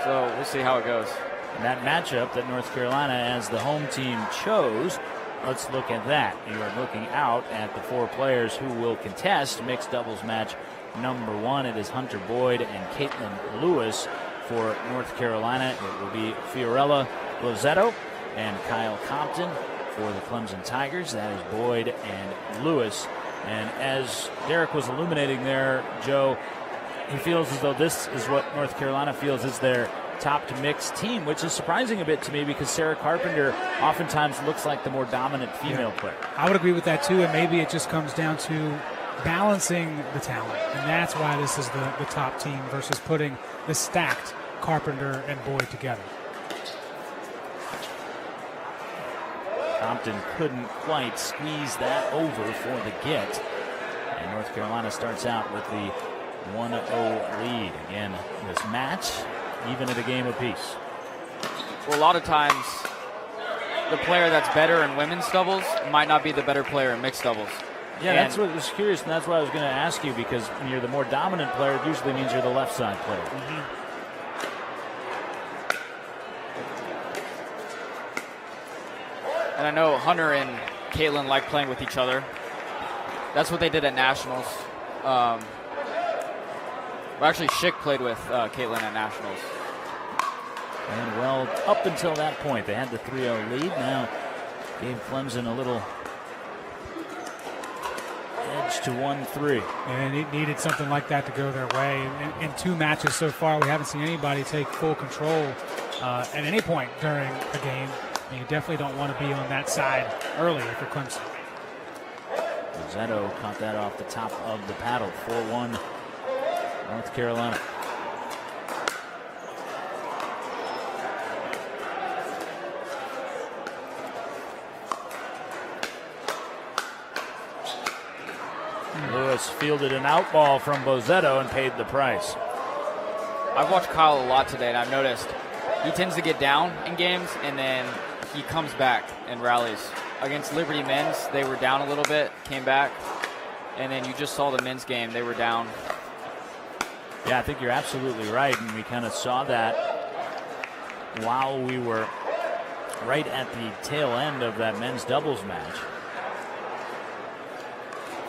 So we'll see how it goes. And that matchup that North Carolina as the home team chose, let's look at that. You are looking out at the four players who will contest mixed doubles match number one. It is Hunter Boyd and Caitlin Lewis for North Carolina. It will be Fiorella Lozetto and Kyle Compton for the Clemson Tigers. That is Boyd and Lewis. And as Derek was illuminating there, Joe, he feels as though this is what North Carolina feels is their top to mixed team, which is surprising a bit to me because Sarah Carpenter oftentimes looks like the more dominant female player. I would agree with that too, and maybe it just comes down to balancing the talent, and that's why this is the top team versus putting the stacked Carpenter and Boyd together. Compton couldn't quite squeeze that over for the get, and North Carolina starts out with the 1-0 lead. Again, this match even at a game apiece. Well, a lot of times the player that's better in women's doubles might not be the better player in mixed doubles. Yeah, that's what I was curious, and that's what I was going to ask you, because when you're the more dominant player, it usually means you're the left side player. Mm-hmm. And I know Hunter and Caitlin like playing with each other. That's what they did at Nationals. Well, actually, Schick played with Caitlin at Nationals. And, well, up until that point, they had the 3-0 lead. Now gave Clemson a little edge to 1-3. And it needed something like that to go their way. In two matches so far, we haven't seen anybody take full control at any point during a game. And you definitely don't want to be on that side early if you're Clemson. Rosetto caught that off the top of the paddle. 4-1 North Carolina. Lewis fielded an out ball from Bozetto and paid the price. I've watched Kyle a lot today, and I've noticed he tends to get down in games, and then he comes back and rallies. Against Liberty men's, they were down a little bit, came back, and then you just saw the men's game, they were down. Yeah, I think you're absolutely right, and we kind of saw that while we were right at the tail end of that men's doubles match.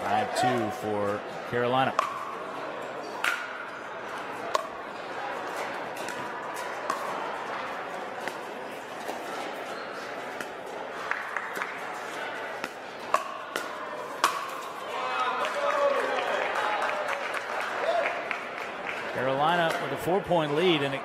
5-2 for Carolina. Carolina with a 4-point lead, and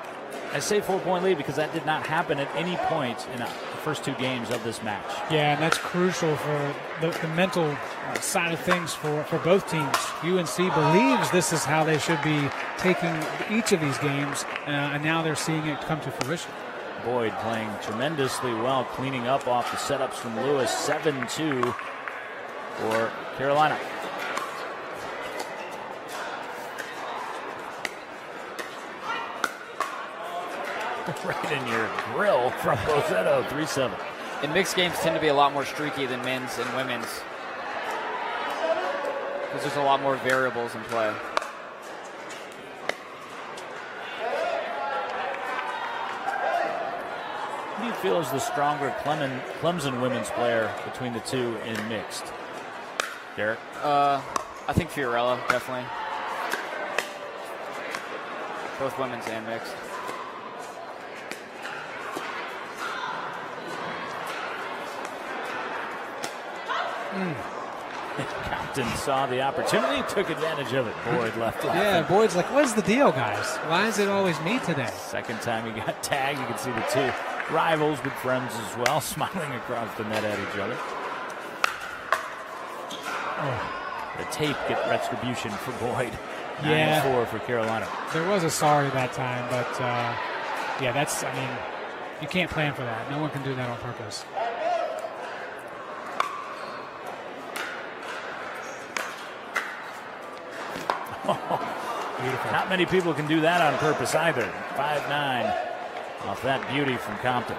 I say 4-point lead because that did not happen at any point in the first two games of this match. Yeah, and that's crucial for the mental side of things for both teams. UNC believes this is how they should be taking each of these games, and now they're seeing it come to fruition. Boyd playing tremendously well, cleaning up off the setups from Lewis. 7-2 for Carolina. Right in your grill from Bozzetto, 3-7. And mixed games tend to be a lot more streaky than men's and women's, because there's a lot more variables in play. Who do you feel is the stronger Clemson women's player between the two in mixed? Derek? I think Fiorella, definitely. Both women's and mixed. Compton saw the opportunity, took advantage of it. Boyd left. Yeah, Boyd's like, what's the deal, guys? Why is it always me today? Second time he got tagged. You can see the two rivals, good friends as well, smiling across the net at each other. The tape get retribution for Boyd. 9-4 for Carolina. There was a sorry that time, but yeah, that's, I mean, you can't plan for that. No one can do that on purpose. Beautiful. Not many people can do that on purpose either. 5-9 off that beauty from Compton.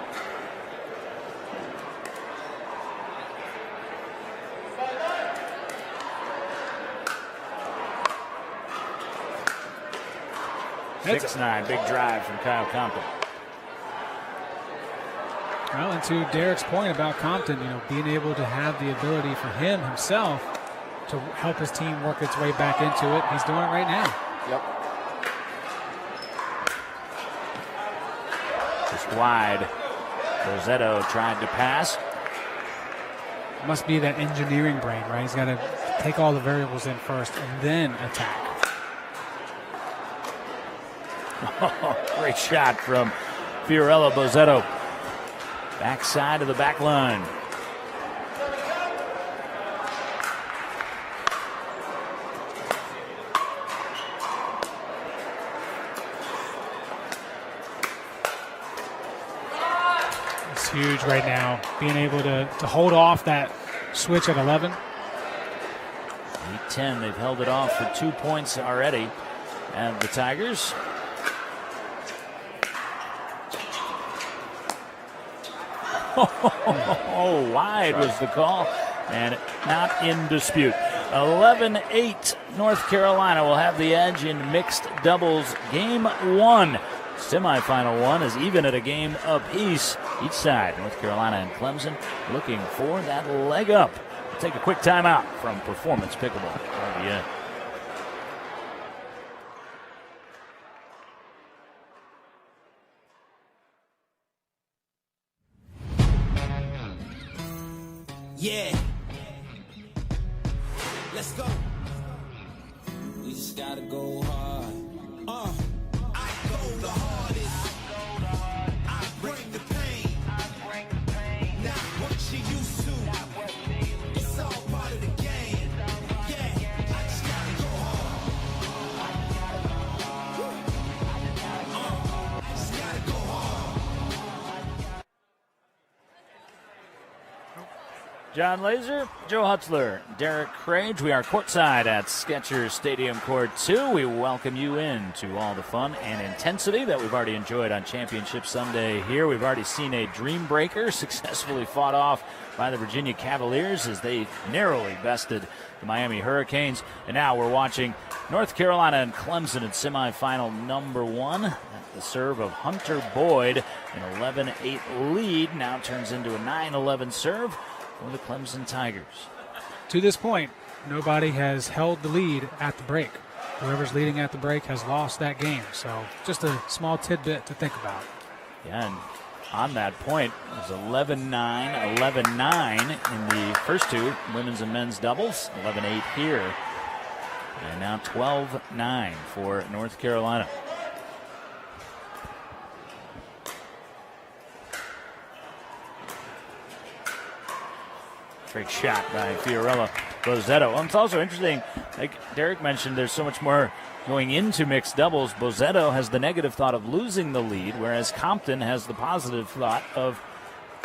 That's 6-9, big drive from Kyle Compton. Well, and to Derek's point about Compton, you know, being able to have the ability for him himself to help his team work its way back into it. He's doing it right now. Yep. Just wide. Bozzetto tried to pass. Must be that engineering brain, right? He's got to take all the variables in first and then attack. Great shot from Fiorella Bozzetto. Backside of the back line. It's huge right now, being able to hold off that switch at 11. 8-10, they've held it off for 2 points already. And the Tigers. Oh, wide was the call, and not in dispute. 11-8, North Carolina will have the edge in mixed doubles game one. Semifinal one is even at a game apiece each side. North Carolina and Clemson looking for that leg up. We'll take a quick timeout from Performance Pickleball. RBN. Yeah. Let's go. We just gotta go hard. I go the hardest. I bring the pain. Not what you used to. It's all part of the game. Yeah. I just gotta go hard. I just gotta go hard. John Laser, Joe Hutzler, Derek Crage. We are courtside at Skechers Stadium Court 2. We welcome you in to all the fun and intensity that we've already enjoyed on Championship Sunday here. We've already seen a Dreambreaker successfully fought off by the Virginia Cavaliers as they narrowly bested the Miami Hurricanes. And now we're watching North Carolina and Clemson in semifinal number one. At the serve of Hunter Boyd, an 11-8 lead now turns into a 9-11 serve for the Clemson Tigers. To this point, nobody has held the lead at the break. Whoever's leading at the break has lost that game. So just a small tidbit to think about. Yeah, and on that point, it was 11-9, 11-9 in the first two women's and men's doubles, 11-8 here. And now 12-9 for North Carolina. Great shot by Fiorella Bozzetto. Well, it's also interesting, like Derek mentioned, there's so much more going into mixed doubles. Bozzetto has the negative thought of losing the lead, whereas Compton has the positive thought of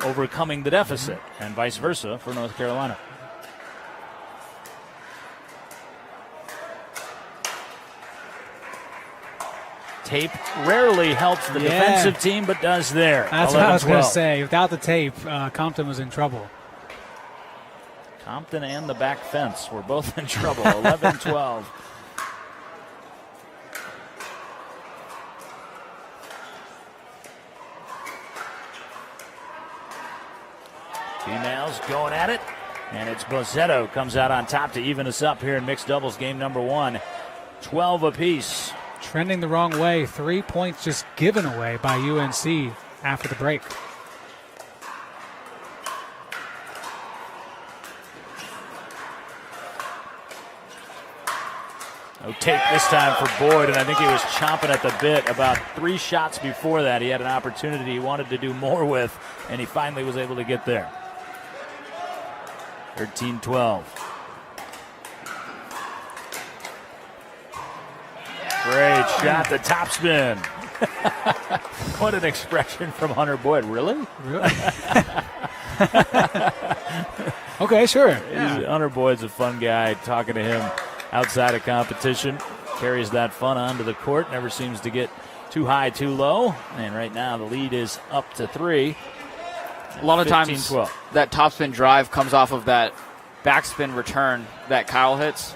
overcoming the deficit, and vice versa for North Carolina. Tape rarely helps the defensive team, but does there. That's what I was going to say. Without the tape, Compton was in trouble. Compton and the back fence were both in trouble. 11-12. Females going at it, and it's Bozzetto comes out on top to even us up here in mixed doubles game number 1. 12 apiece. Trending the wrong way. 3 points just given away by UNC after the break. No tape this time for Boyd, and I think he was chomping at the bit. About 3 shots before that, he had an opportunity he wanted to do more with, and he finally was able to get there. 13-12. Great shot, the topspin. What an expression from Hunter Boyd. Really? Okay, sure. Yeah. Hunter Boyd's a fun guy. Talking to him outside of competition. Carries that fun onto the court. Never seems to get too high, too low. And right now the lead is up to 3. A lot of times that topspin drive comes off of that backspin return that Kyle hits.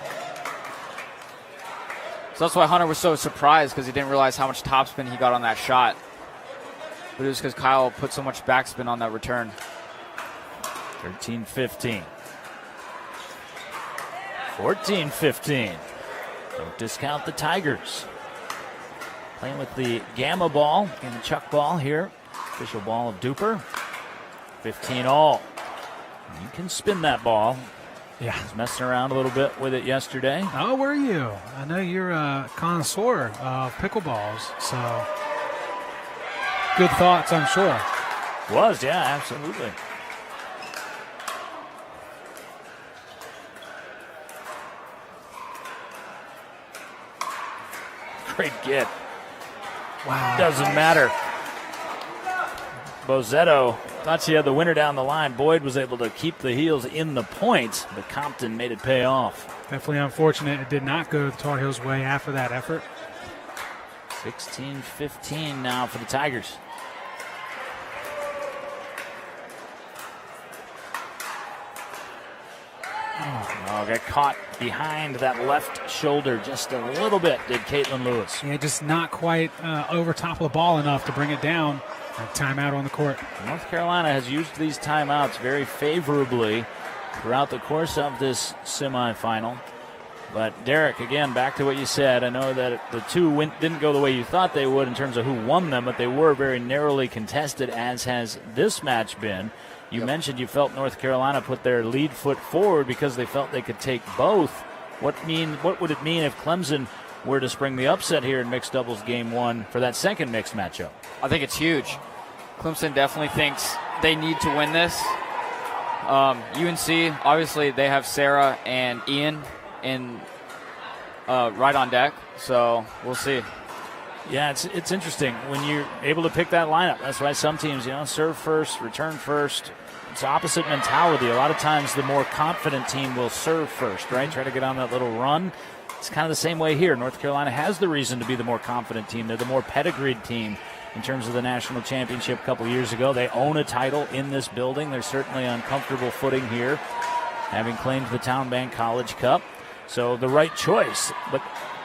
So that's why Hunter was so surprised, because he didn't realize how much topspin he got on that shot. But it was because Kyle put so much backspin on that return. 13-15. 14-15. Don't discount the Tigers. Playing with the Gamma ball and the Chuck ball here. Official ball of DUPR. 15 all. You can spin that ball. Yeah. I was messing around a little bit with it yesterday. Oh, were you? I know you're a connoisseur of pickleballs, so good thoughts, I'm sure. Was, yeah, absolutely. Great get. Wow. Doesn't matter. Bozzetto thought she had the winner down the line. Boyd was able to keep the heels in the points, but Compton made it pay off. Definitely unfortunate it did not go the Tar Heels' way after that effort. 16-15 now for the Tigers. Oh, got caught behind that left shoulder just a little bit, did Caitlin Lewis. Yeah, just not quite over top of the ball enough to bring it down. A timeout on the court. North Carolina has used these timeouts very favorably throughout the course of this semifinal. But Derek, again, back to what you said. I know that the two didn't go the way you thought they would in terms of who won them, but they were very narrowly contested, as has this match been. You mentioned you felt North Carolina put their lead foot forward because they felt they could take both. What would it mean if Clemson were to spring the upset here in mixed doubles game 1 for that second mixed matchup? I think it's huge. Clemson definitely thinks they need to win this. UNC, obviously, they have Sarah and Ian in right on deck, so we'll see. Yeah, it's interesting when you're able to pick that lineup. That's why some teams, serve first, return first. It's opposite mentality. A lot of times the more confident team will serve first, right? Try to get on that little run. It's kind of the same way here. North Carolina has the reason to be the more confident team. They're the more pedigreed team in terms of the national championship a couple years ago. They own a title in this building. They're certainly on comfortable footing here, having claimed the Town Bank College Cup. So the right choice, but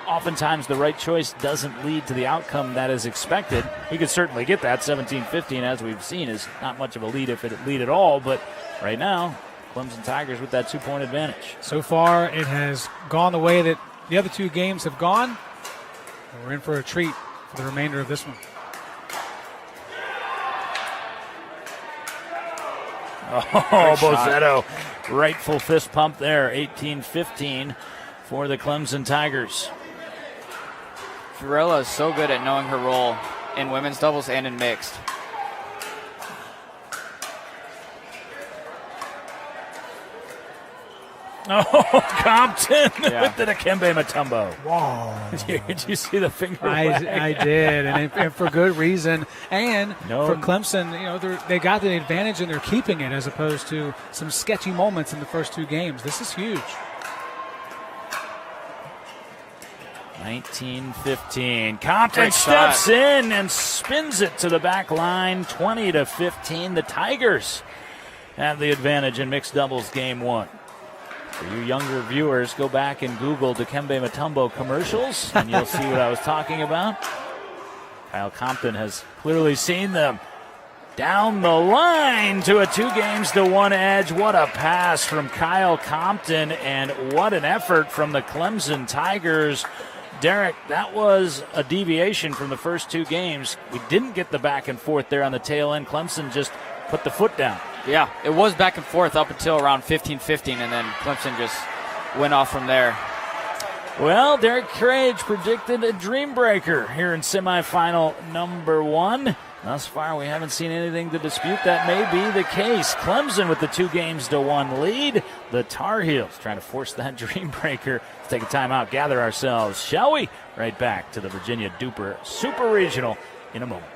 oftentimes the right choice doesn't lead to the outcome that is expected. We could certainly get that. 17-15, as we've seen, is not much of a lead if it lead at all, but right now, Clemson Tigers with that 2-point advantage. So far, it has gone the way that the other two games have gone. We're in for a treat for the remainder of this one. Oh, Bozzetto, rightful fist pump there. 18-15 for the Clemson Tigers. Fiorella is so good at knowing her role in women's doubles and in mixed. Oh, Compton with the Dikembe Mutombo. Whoa. Did you see the finger I did, and for good reason. And for Clemson, they got the advantage and they're keeping it as opposed to some sketchy moments in the first two games. This is huge. 19-15. Compton Great steps shot. in and spins it to the back line. 20-15. The Tigers have the advantage in mixed doubles game one. For you younger viewers, go back and Google Dikembe Mutombo commercials, and you'll see what I was talking about. Kyle Compton has clearly seen them. Down the line to a 2-1 edge. What a pass from Kyle Compton, and what an effort from the Clemson Tigers. Derek, that was a deviation from the first 2 games. We didn't get the back and forth there on the tail end. Clemson just put the foot down. Yeah, it was back and forth up until around 15-15, and then Clemson just went off from there. Well, Derek Crage predicted a Dreambreaker here in semifinal number 1. Thus far, we haven't seen anything to dispute that may be the case. Clemson with the 2-1 lead. The Tar Heels trying to force that Dreambreaker. Let's take a timeout, gather ourselves, shall we? Right back to the Virginia DUPR Super Regional in a moment.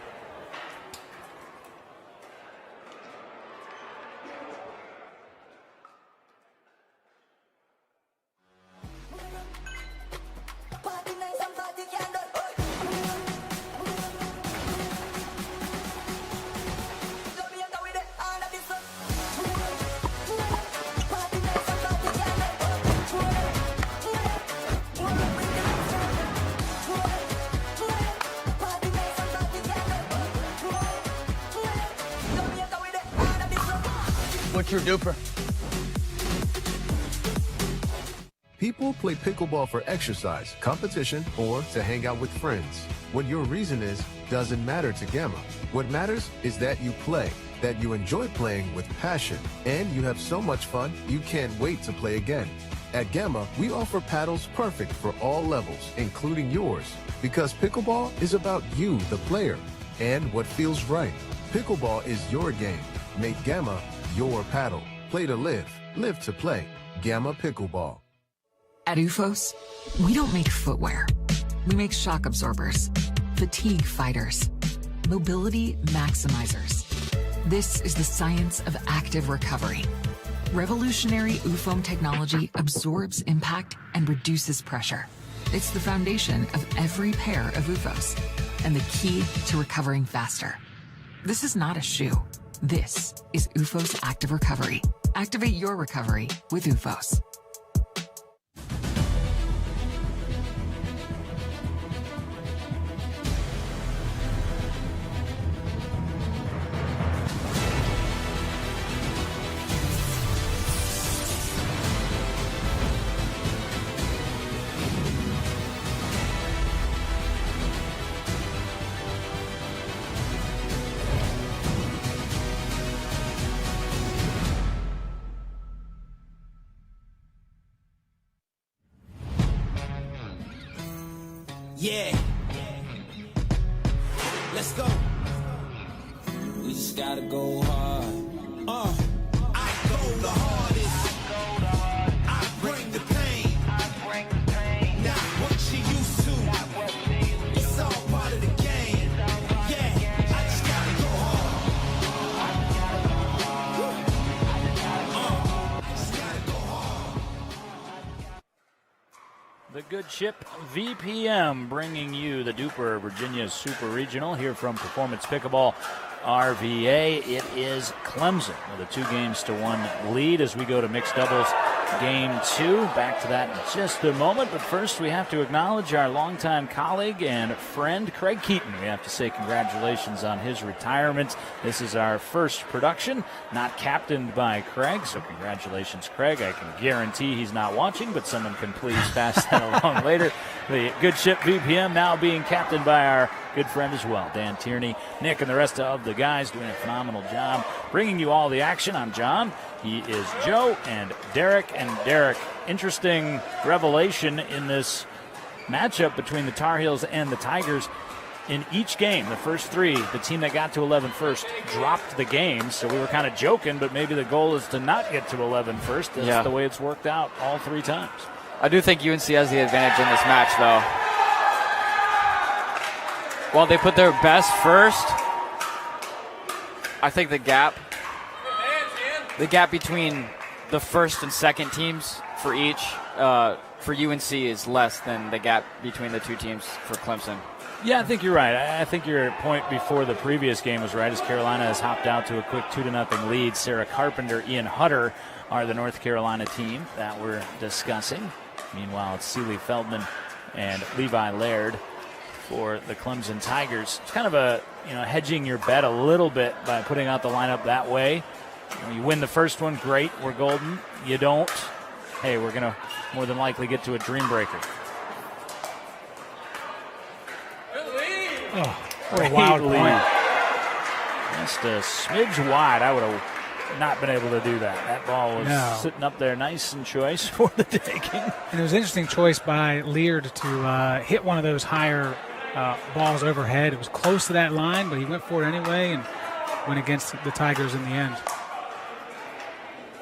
What's your DUPR? People play pickleball for exercise, competition, or to hang out with friends. What your reason is doesn't matter to Gamma. What matters is that you play, that you enjoy playing with passion, and you have so much fun you can't wait to play again. At Gamma, we offer paddles perfect for all levels, including yours, because pickleball is about you, the player, and what feels right. Pickleball is your game. Make Gamma your paddle. Play to live, live to play. Gamma Pickleball. At UFOS, we don't make footwear. We make shock absorbers, fatigue fighters, mobility maximizers. This is the science of active recovery. Revolutionary UFOM technology absorbs impact and reduces pressure. It's the foundation of every pair of UFOS and the key to recovering faster. This is not a shoe. This is UFOS Active Recovery. Activate your recovery with UFOS. Yeah. Let's go. We just gotta go hard. I go the hardest. I bring the pain. Not what you used to. It's all part of the game. Yeah, I just gotta go hard. Just gotta go hard. The good ship VPM bringing you the DUPR Virginia Super Regional here from Performance Pickleball RVA. It is Clemson with a 2-1 lead as we go to mixed doubles game 2. Back to that in just a moment, but first we have to acknowledge our longtime colleague and friend Craig Keaton. We have to say congratulations on his retirement. This is our first production, not captained by Craig, so congratulations, Craig. I can guarantee he's not watching, but someone can please pass that along later. The good ship VPM now being captained by our good friend as well, Dan Tierney. Nick and the rest of the guys doing a phenomenal job bringing you all the action. I'm John. He is Joe and Derek. And Derek, interesting revelation in this matchup between the Tar Heels and the Tigers. In each game, the first 3, the team that got to 11 first dropped the game. So we were kind of joking, but maybe the goal is to not get to 11 first. That's the way it's worked out all 3 times. I do think UNC has the advantage in this match, though. While they put their best first, I think the gap between the first and second teams for each for UNC is less than the gap between the two teams for Clemson. Yeah, I think you're right. I think your point before the previous game was right, as Carolina has hopped out to a quick 2-0 lead. Sarah Carpenter, Ian Hutter are the North Carolina team that we're discussing. Meanwhile, it's Sealy Feldman and Levi Laird for the Clemson Tigers. It's kind of a, hedging your bet a little bit by putting out the lineup that way. You win the first one, great, we're golden. You don't, hey, we're going to more than likely get to a Dreambreaker. Oh, what a wild point. Just a smidge wide. I would have not been able to do that. That ball was sitting up there nice and choice for the taking. And it was an interesting choice by Laird to hit one of those higher balls overhead. It was close to that line, but he went for it anyway and went against the Tigers in the end.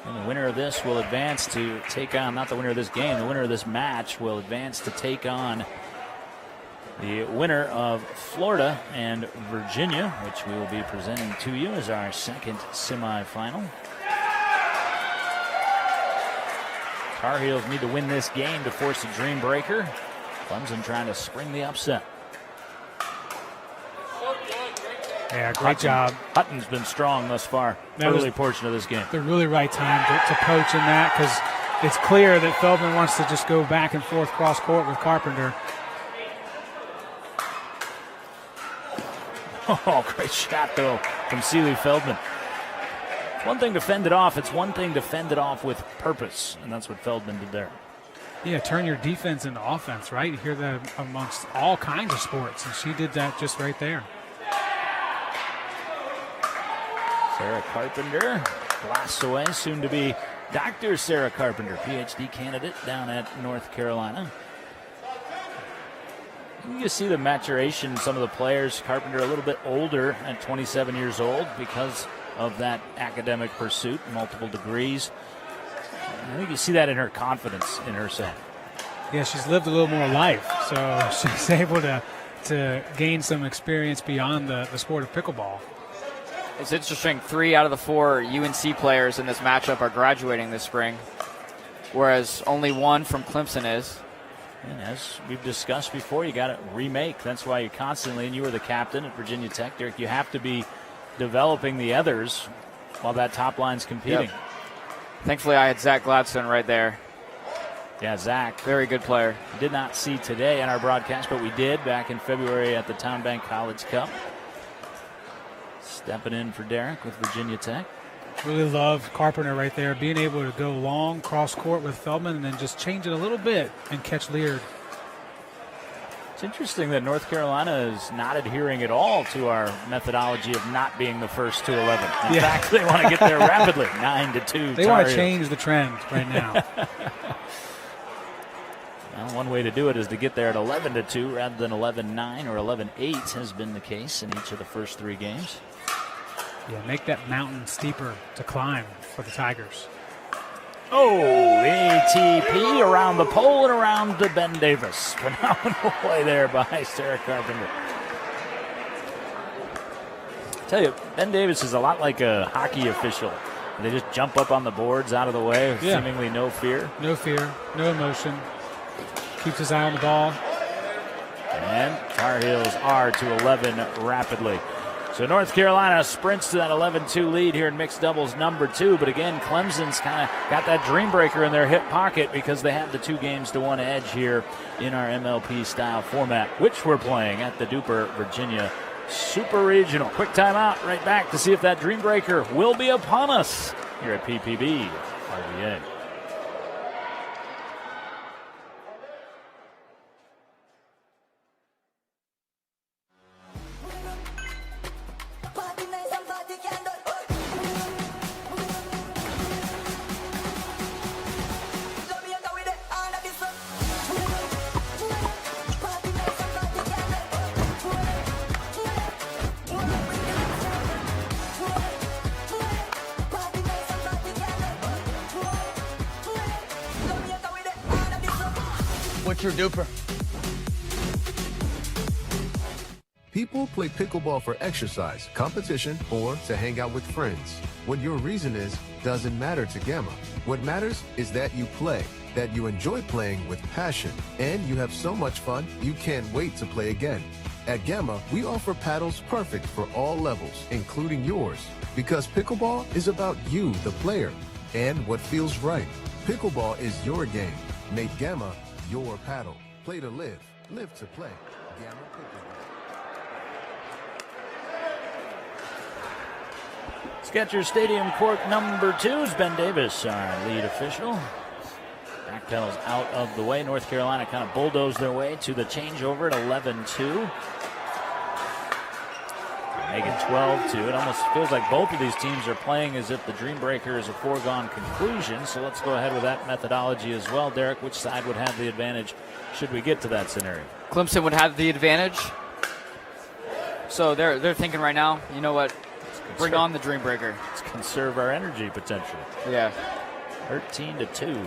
And the winner of this will advance to take on, not the winner of this game, the winner of this match will advance to take on the winner of Florida and Virginia, which we will be presenting to you as our second semifinal. Tar Heels need to win this game to force a Dreambreaker. Clemson trying to spring the upset. Yeah, great job. Hutton's been strong thus far, early portion of this game. The really right time to poach in that, because it's clear that Feldman wants to just go back and forth cross court with Carpenter. Oh, great shot, though, from Sealy Feldman. It's one thing to fend it off. It's one thing to fend it off with purpose, and that's what Feldman did there. Yeah, turn your defense into offense, right? You hear that amongst all kinds of sports, and she did that just right there. Sarah Carpenter blasts away, soon to be Dr. Sarah Carpenter, PhD candidate down at North Carolina. You see the maturation in some of the players. Carpenter a little bit older at 27 years old because of that academic pursuit, multiple degrees. I think you see that in her confidence in herself. Yeah, she's lived a little more life, so she's able to gain some experience beyond the sport of pickleball. It's interesting, 3 out of the 4 UNC players in this matchup are graduating this spring, whereas only 1 from Clemson is. And as we've discussed before, you got to remake. That's why you constantly, and you were the captain at Virginia Tech, Derek, you have to be developing the others while that top line's competing. Yep. Thankfully, I had Zach Gladstone right there. Yeah, Zach. Very good player. Did not see today in our broadcast, but we did back in February at the Town Bank College Cup. Stepping in for Derek with Virginia Tech. Really love Carpenter right there, being able to go long, cross court with Feldman, and then just change it a little bit and catch Laird. It's interesting that North Carolina is not adhering at all to our methodology of not being the first to 11. In fact, they want to get there rapidly, 9-2. They want to change the trend right now. Well, one way to do it is to get there at 11-2 rather than 11-9 or 11-8 has been the case in each of the first 3 games. Yeah, make that mountain steeper to climb for the Tigers. Oh, ATP around the pole and around to Ben Davis. Phenomenal play there by Sarah Carpenter. I tell you, Ben Davis is a lot like a hockey official. They just jump up on the boards out of the way with seemingly no fear. No fear, no emotion. Keeps his eye on the ball. And Tar Heels are to 11 rapidly. So North Carolina sprints to that 11-2 lead here in mixed doubles number 2. But again, Clemson's kind of got that Dreambreaker in their hip pocket because they have the 2-1 edge here in our MLP style format, which we're playing at the DUPR Virginia Super Regional. Quick timeout, right back to see if that Dreambreaker will be upon us here at PPB RVA. What's your DUPR? People play pickleball for exercise, competition, or to hang out with friends. What your reason is doesn't matter to Gamma. What matters is that you play, that you enjoy playing with passion, and you have so much fun you can't wait to play again. At Gamma, we offer paddles perfect for all levels, including yours, because pickleball is about you, the player, and what feels right. Pickleball is your game. Make Gamma your paddle. Play to live, live to play. Gamma Pickleball. Skechers Stadium court number 2 is Ben Davis, our lead official. Back pedals out of the way. North Carolina kind of bulldozed their way to the changeover at 11-2. Make it 12-2. It almost feels like both of these teams are playing as if the Dreambreaker is a foregone conclusion. So let's go ahead with that methodology as well. Derek, which side would have the advantage should we get to that scenario? Clemson would have the advantage. So they're thinking right now, you know what? Bring on the Dreambreaker. Let's conserve our energy potential. Yeah. 13-2.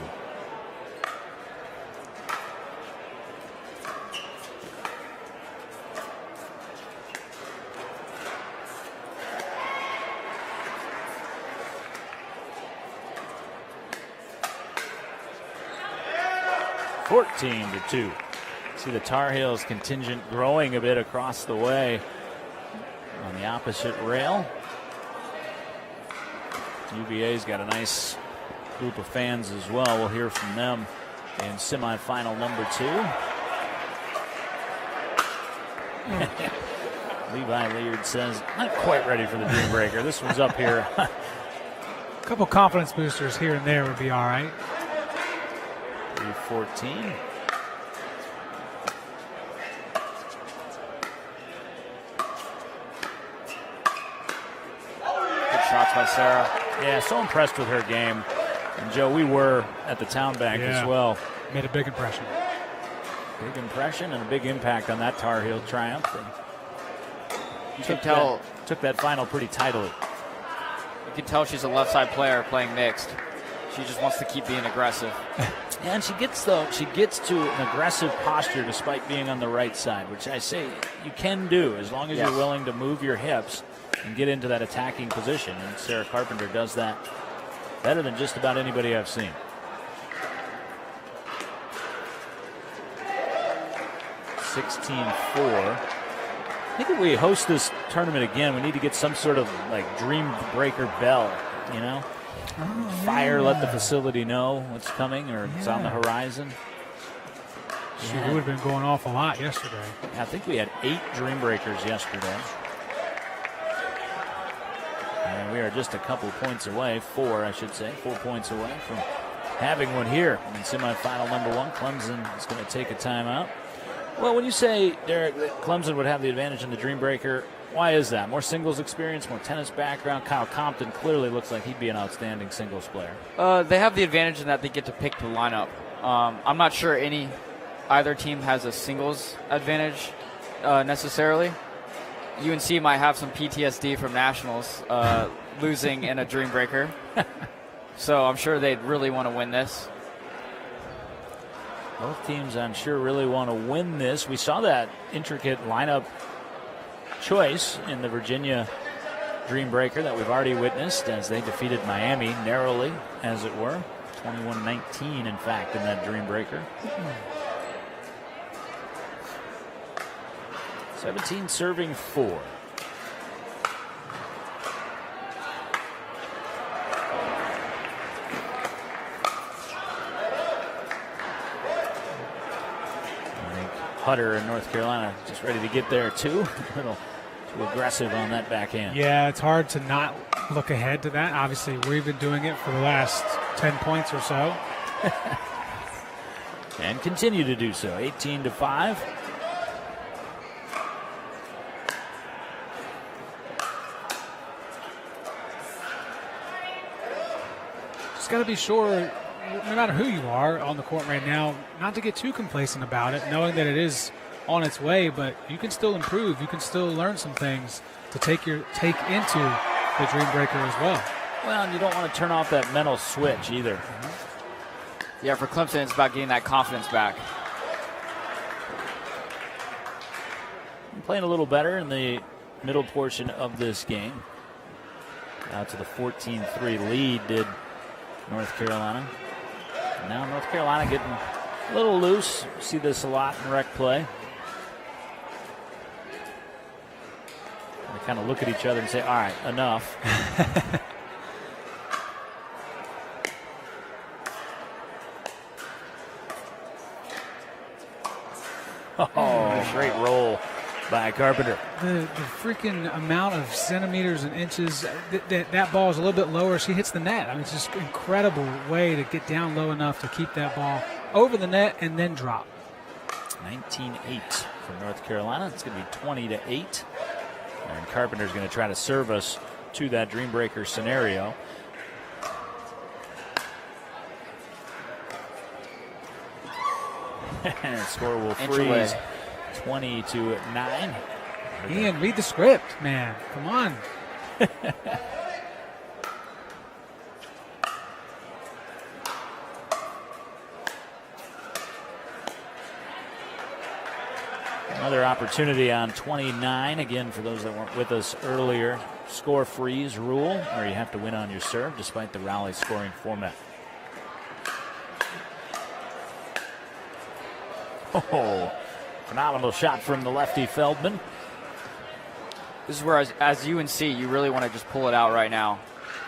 (14-2). See the Tar Heels contingent growing a bit across the way on the opposite rail. UVA's got a nice group of fans as well. We'll hear from them in semifinal number 2. Levi Leard says, not quite ready for the Dreambreaker. This one's up here. A couple confidence boosters here and there would be all right. 3-14. Shots by Sarah. Yeah, so impressed with her game. And Joe, we were at the Town Bank as well. Made a big impression. Big impression and a big impact on that Tar Heel triumph. You can tell. Took that final pretty tidily. You can tell she's a left side player playing mixed. She just wants to keep being aggressive. And she gets to an aggressive posture despite being on the right side, which I say you can do as long as you're willing to move your hips and get into that attacking position. And Sarah Carpenter does that better than just about anybody I've seen. 16-4. I think if we host this tournament again, we need to get some sort of like Dreambreaker bell, you know? Fire, let the facility know what's coming or it's on the horizon. She would have been going off a lot yesterday. I think we had 8 Dreambreakers yesterday. And we are just a couple points away, 4 points away from having one here in semifinal number 1. Clemson is going to take a timeout. Well, when you say, Derek, that Clemson would have the advantage in the Dreambreaker, why is that? More singles experience, more tennis background. Kyle Compton clearly looks like he'd be an outstanding singles player. They have the advantage in that they get to pick the lineup. I'm not sure either team has a singles advantage necessarily. UNC might have some PTSD from nationals losing in a Dreambreaker. So I'm sure they'd really want to win this. Both teams, I'm sure, really want to win this. We saw that intricate lineup choice in the Virginia Dreambreaker that we've already witnessed as they defeated Miami narrowly, as it were. 21-19, in fact, in that Dreambreaker. 17 serving 4. Hutter in North Carolina just ready to get there too. A little too aggressive on that backhand. Yeah, it's hard to not look ahead to that. Obviously, we've been doing it for the last 10 points or so. And continue to do so. 18-5. Just got to be sure, no matter who you are on the court right now, not to get too complacent about it, knowing that it is on its way, but you can still improve. You can still learn some things to take into the Dreambreaker as well. Well, and you don't want to turn off that mental switch either. Yeah, for Clemson, it's about getting that confidence back. playing a little better in the middle portion of this game. Out to the 14-3 lead did North Carolina. And now North Carolina getting a little loose. See this a lot in rec play. They kind of look at each other and say, all right, enough. Oh, great roll by Carpenter. The freaking amount of centimeters and inches, that ball is a little bit lower. She hits the net. I mean, it's just an incredible way to get down low enough to keep that ball over the net and then drop. 19-8 for North Carolina. It's going to be 20-8. And Carpenter's going to try to serve us to that Dreambreaker scenario. And the score will freeze 20-9. Ian, read the script, man. Come on. Another opportunity on 29. Again, for those that weren't with us earlier, score freeze rule, where you have to win on your serve despite the rally scoring format. Oh, phenomenal shot from the lefty Feldman. This is where, as UNC, you really want to just pull it out right now.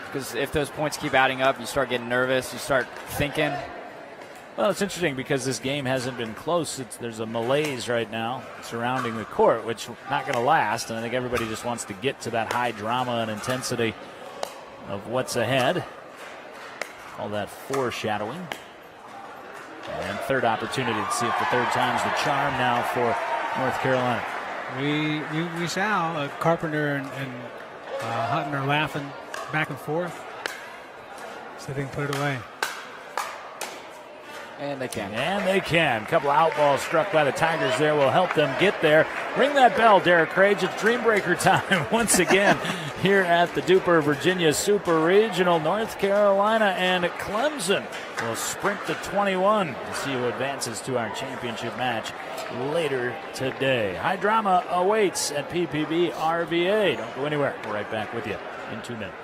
Because if those points keep adding up, you start getting nervous, you start thinking. Well, it's interesting because this game hasn't been close. There's a malaise right now surrounding the court, which is not going to last. And I think everybody just wants to get to that high drama and intensity of what's ahead. All that foreshadowing. And third opportunity to see if the third time's the charm now for North Carolina. We saw Carpenter and Hutton are laughing back and forth. So they can put it away. And they can. And they can. A couple of outballs struck by the Tigers there will help them get there. Ring that bell, Derek Crage. It's Dreambreaker time once again here at the DUPR Virginia Super Regional. North Carolina and Clemson will sprint to 21 to see who advances to our championship match later today. High drama awaits at PPB RVA. Don't go anywhere. We're right back with you in 2 minutes.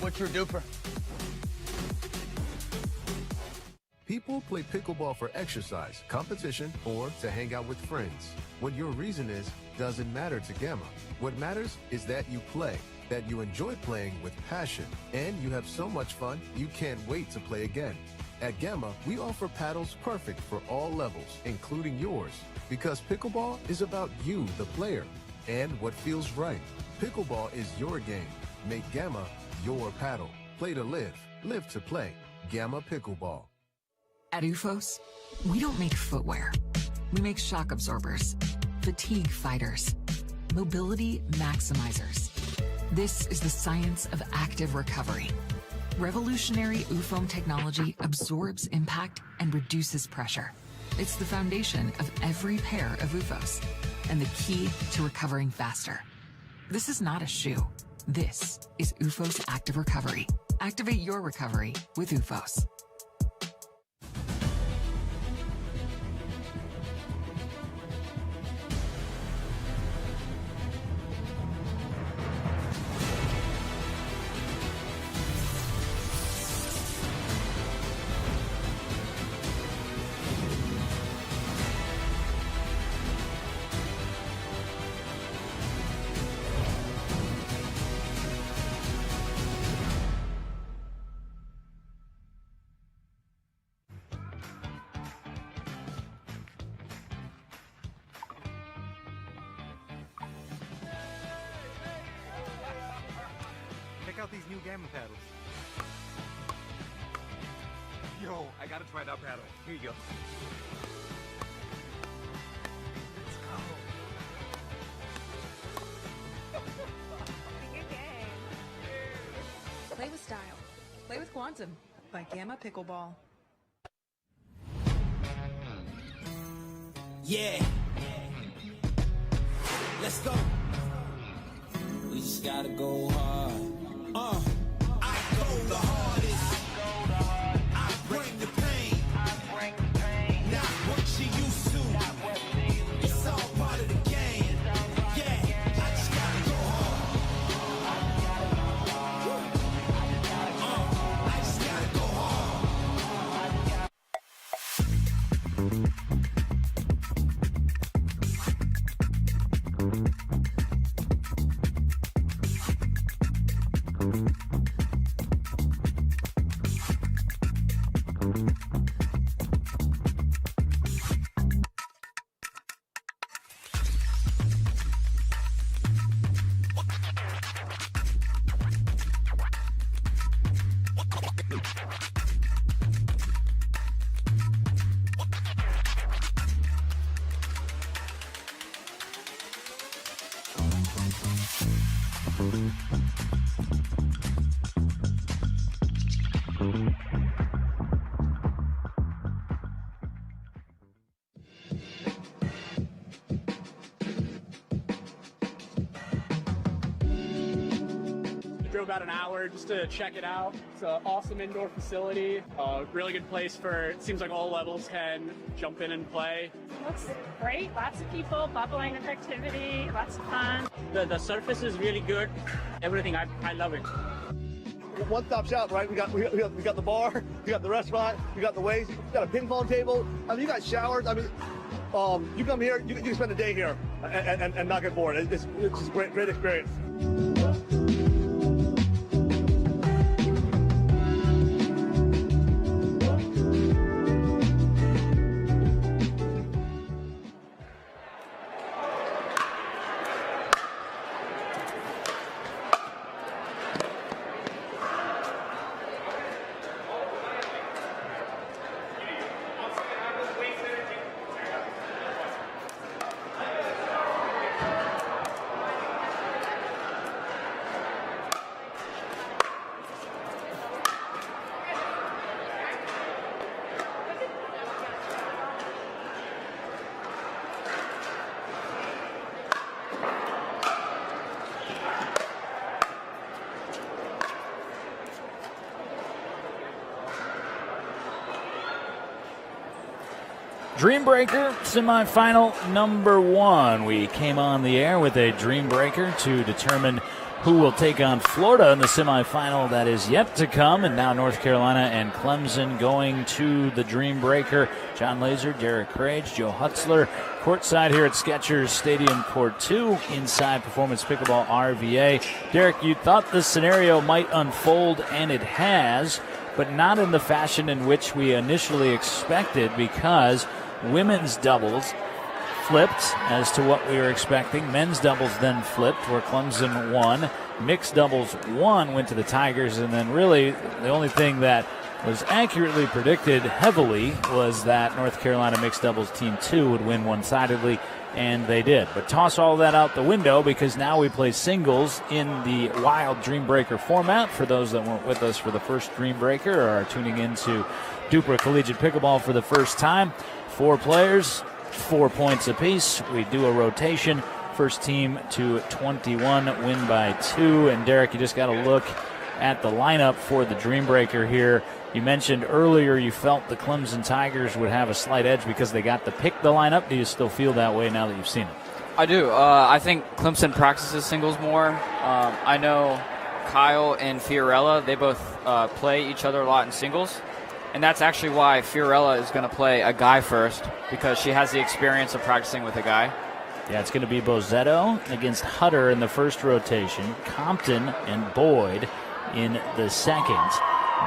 What's your DUPR? People play pickleball for exercise, competition, or to hang out with friends. What your reason is doesn't matter to Gamma. What matters is that you play, that you enjoy playing with passion, and you have so much fun you can't wait to play again. At Gamma, we offer paddles perfect for all levels, including yours, because pickleball is about you, the player, and what feels right. Pickleball is your game. Make Gamma your paddle. Play to live, live to play. Gamma Pickleball. At UFOS, we don't make footwear. We make shock absorbers, fatigue fighters, mobility maximizers. This is the science of active recovery. Revolutionary UFOM technology absorbs impact and reduces pressure. It's the foundation of every pair of UFOS and the key to recovering faster. This is not a shoe. This is UFOS Active Recovery. Activate your recovery with UFOS. Check out these new gamma paddles. Yo, I gotta try that paddle. Here you go. Quantum by Gamma Pickleball. Yeah. Let's go. We just gotta go hard. I go the hardest. I bring the pain. Not what you used to. It's all part of the game. Yeah, I just gotta go hard. I just gotta go Drove about an hour just to check it out. It's an awesome indoor facility, really good place for, it seems like all levels can jump in and play. Looks great, lots of people, bubbling with activity, lots of fun. The surface is really good, everything, I love it. One-stop shop, right? We got the bar, we got the restaurant, we got the weights, we got a ping pong table. I mean, you got showers. I mean, you come here, you can spend a day here and not get bored. It's just great experience. Dreambreaker semifinal number 1. We came on the air with a Dreambreaker to determine who will take on Florida in the semifinal that is yet to come. And now North Carolina and Clemson going to the Dreambreaker. John Laser, Derek Crage, Joe Hutzler, courtside here at Skechers Stadium, Court 2, inside Performance Pickleball RVA. Derek, you thought this scenario might unfold, and it has, but not in the fashion in which we initially expected, because women's doubles flipped as to what we were expecting. Men's doubles then flipped, where Clemson won. Mixed doubles 1 went to the Tigers, and then really the only thing that was accurately predicted heavily was that North Carolina mixed doubles team 2 would win one-sidedly, and they did. But toss all that out the window, because now we play singles in the wild Dreambreaker format. For those that weren't with us for the first Dreambreaker or are tuning into DUPR Collegiate Pickleball for the first time, 4 players, 4 points apiece. We do a rotation. First team to 21 win by 2. And Derek, you just got to look at the lineup for the Dreambreaker here. You mentioned earlier you felt the Clemson Tigers would have a slight edge because they got to pick the lineup. Do you still feel that way now that you've seen it? I do. I think Clemson practices singles more. I know Kyle and Fiorella, they both play each other a lot in singles. And that's actually why Fiorella is going to play a guy first, because she has the experience of practicing with a guy. Yeah, it's going to be Bozzetto against Hutter in the first rotation, Compton and Boyd in the second.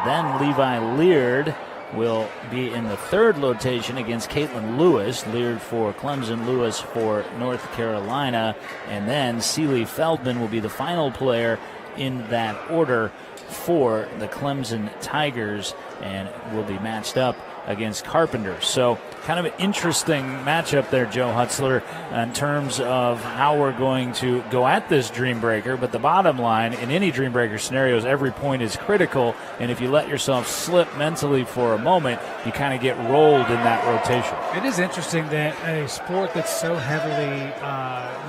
Then Levi Leard will be in the third rotation against Caitlin Lewis. Leard for Clemson, Lewis for North Carolina. And then Celie Feldman will be the final player in that order for the Clemson Tigers, and will be matched up against Carpenter. So kind of an interesting matchup there, Joe Hutzler, in terms of how we're going to go at this Dreambreaker. But the bottom line, in any Dreambreaker scenarios, every point is critical. And if you let yourself slip mentally for a moment, you kind of get rolled in that rotation. It is interesting that a sport that's so heavily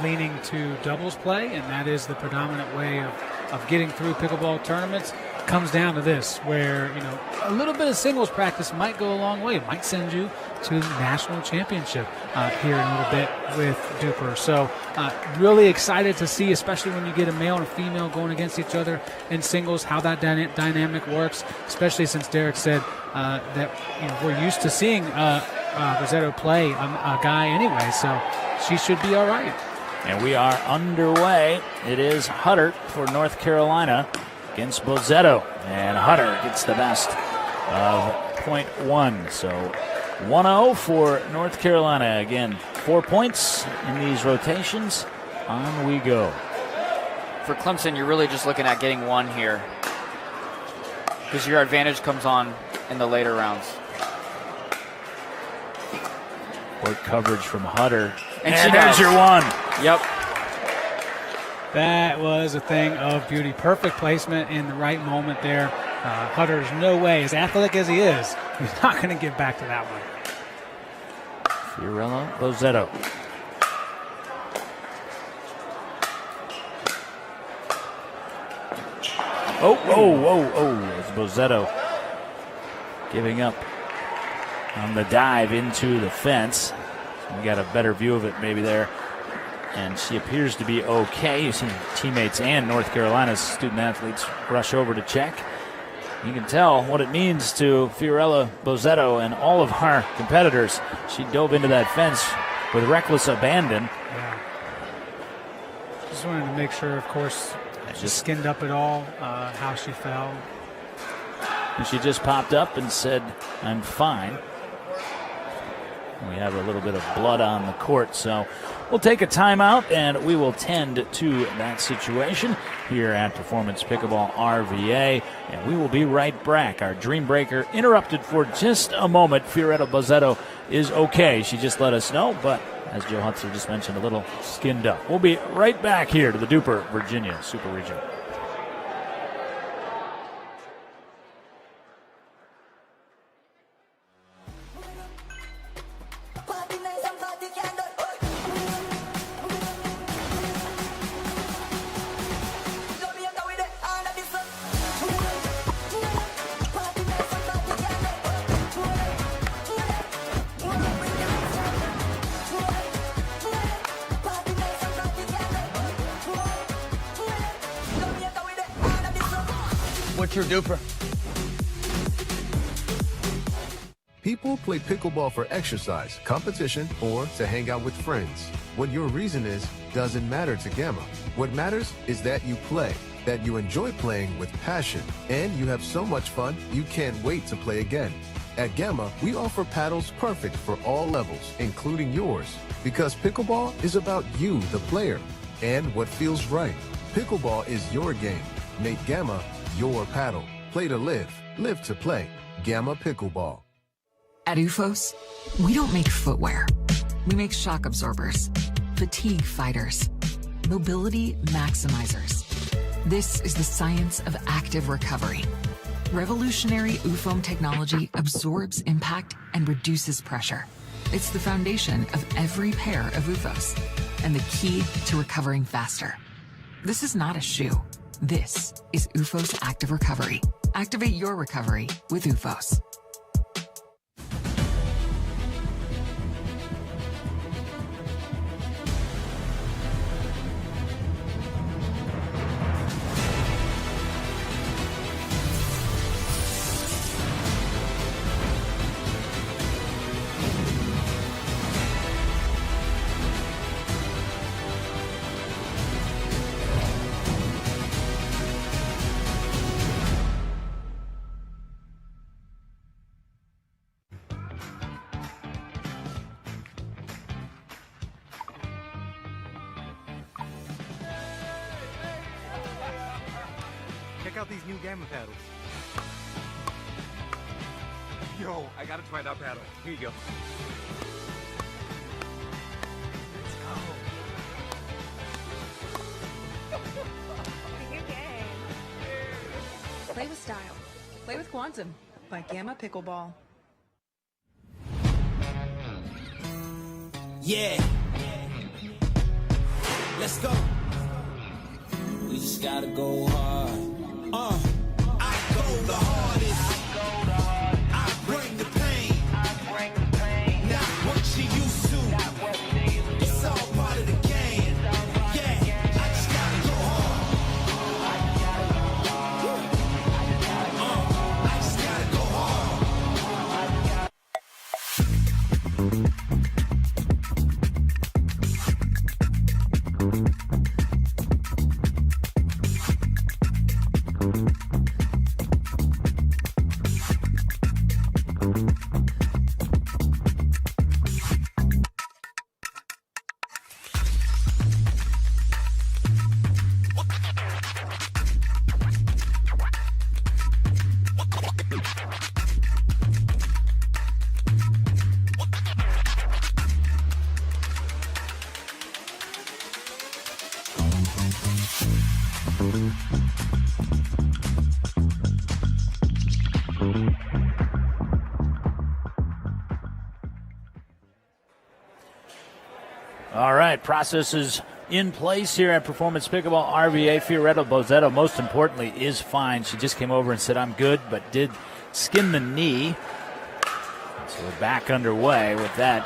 leaning to doubles play, and that is the predominant way of getting through pickleball tournaments, comes down to this, where a little bit of singles practice might go a long way. It might send you to the national championship here in a little bit with DUPR. So really excited to see, especially when you get a male and a female going against each other in singles, how that dynamic works, especially since Derek said that we're used to seeing Rosetto play a guy anyway, so she should be all right. And we are underway. It is Hutter for North Carolina against Bozzetto, and Hutter gets the best of .1. So 1-0 for North Carolina. Again, 4 points in these rotations. On we go. For Clemson, you're really just looking at getting one here, because your advantage comes on in the later rounds. Court coverage from Hutter. And there's your one. Yep. That was a thing of beauty. Perfect placement in the right moment there. Hutter's no way, as athletic as he is, he's not going to get back to that one. Fiorella Bozzetto. Oh, it's Bozzetto giving up on the dive into the fence. We got a better view of it maybe there. And she appears to be okay. You see teammates and North Carolina's student athletes rush over to check. You can tell what it means to Fiorella Bozzetto and all of our competitors. She dove into that fence with reckless abandon. Yeah. Just wanted to make sure, of course, she skinned up at all how she fell. And she just popped up and said, "I'm fine." We have a little bit of blood on the court, so we'll take a timeout and we will tend to that situation here at Performance Pickleball RVA, and we will be right back. Our Dreambreaker interrupted for just a moment. Fiorella Bozzetto is okay. She just let us know, but as Joe Hutzler just mentioned, a little skinned up. We'll be right back here to the DUPR Virginia Super Region. What's your DUPR? People play pickleball for exercise, competition, or to hang out with friends. What your reason is doesn't matter to Gamma. What matters is that you play, that you enjoy playing with passion, and you have so much fun you can't wait to play again. At Gamma, we offer paddles perfect for all levels, including yours, because pickleball is about you, the player, and what feels right. Pickleball is your game. Make Gamma your paddle. Play to live, live to play. Gamma Pickleball. At UFOS, we don't make footwear. We make shock absorbers, fatigue fighters, mobility maximizers. This is the science of active recovery. Revolutionary UFOM technology absorbs impact and reduces pressure. It's the foundation of every pair of UFOS and the key to recovering faster. This is not a shoe. This is UFOS Active Recovery. Activate your recovery with UFOS. Check out these new Gamma paddles. Yo, I gotta try that paddle. Here you go. Play with style. Play with Quantum by Gamma Pickleball. Yeah. Let's go. We just gotta go hard. I go the hardest. I bring the pain. Not what you used to. It's all part of the game. Yeah, I just gotta go hard. I just gotta go All right, process is in place here at Performance Pickleball. RVA Fioretto Bozzetto, most importantly, is fine. She just came over and said, I'm good, but did skin the knee. So we're back underway with that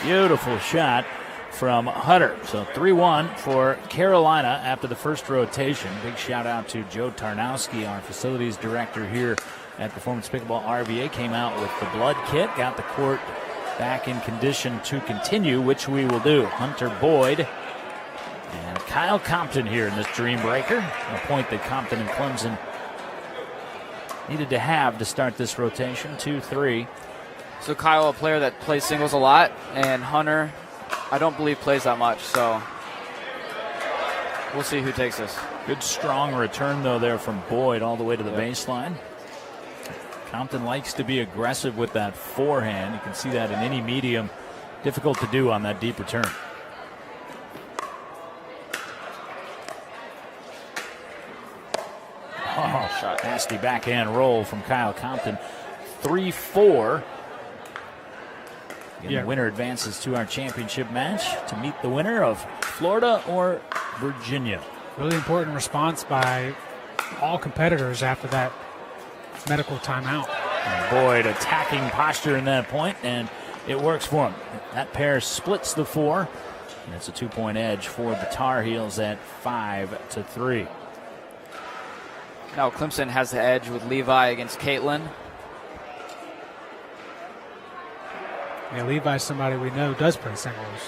beautiful shot from Hutter. So 3-1 for Carolina after the first rotation. Big shout out to Joe Tarnowski, our facilities director here at Performance Pickleball. RVA came out with the blood kit, got the court back in condition to continue, which we will do. Hunter Boyd and Kyle Compton here in this Dreambreaker. A point that Compton and Clemson needed to have to start this rotation. 2-3. So Kyle, a player that plays singles a lot, and Hunter, I don't believe plays that much, so we'll see who takes this. Good strong return though there from Boyd all the way to the baseline. Compton likes to be aggressive with that forehand. You can see that in any medium. Difficult to do on that deep return. Oh, shot. Nasty backhand roll from Kyle Compton. 3-4. The winner advances to our championship match to meet the winner of Florida or Virginia. Really important response by all competitors after that medical timeout. And Boyd attacking posture in that point, and it works for him. That pair splits the 4, and it's a 2-point edge for the Tar Heels at 5-3. Now Clemson has the edge with Levi against Caitlin. Yeah, Levi's somebody we know does play singles,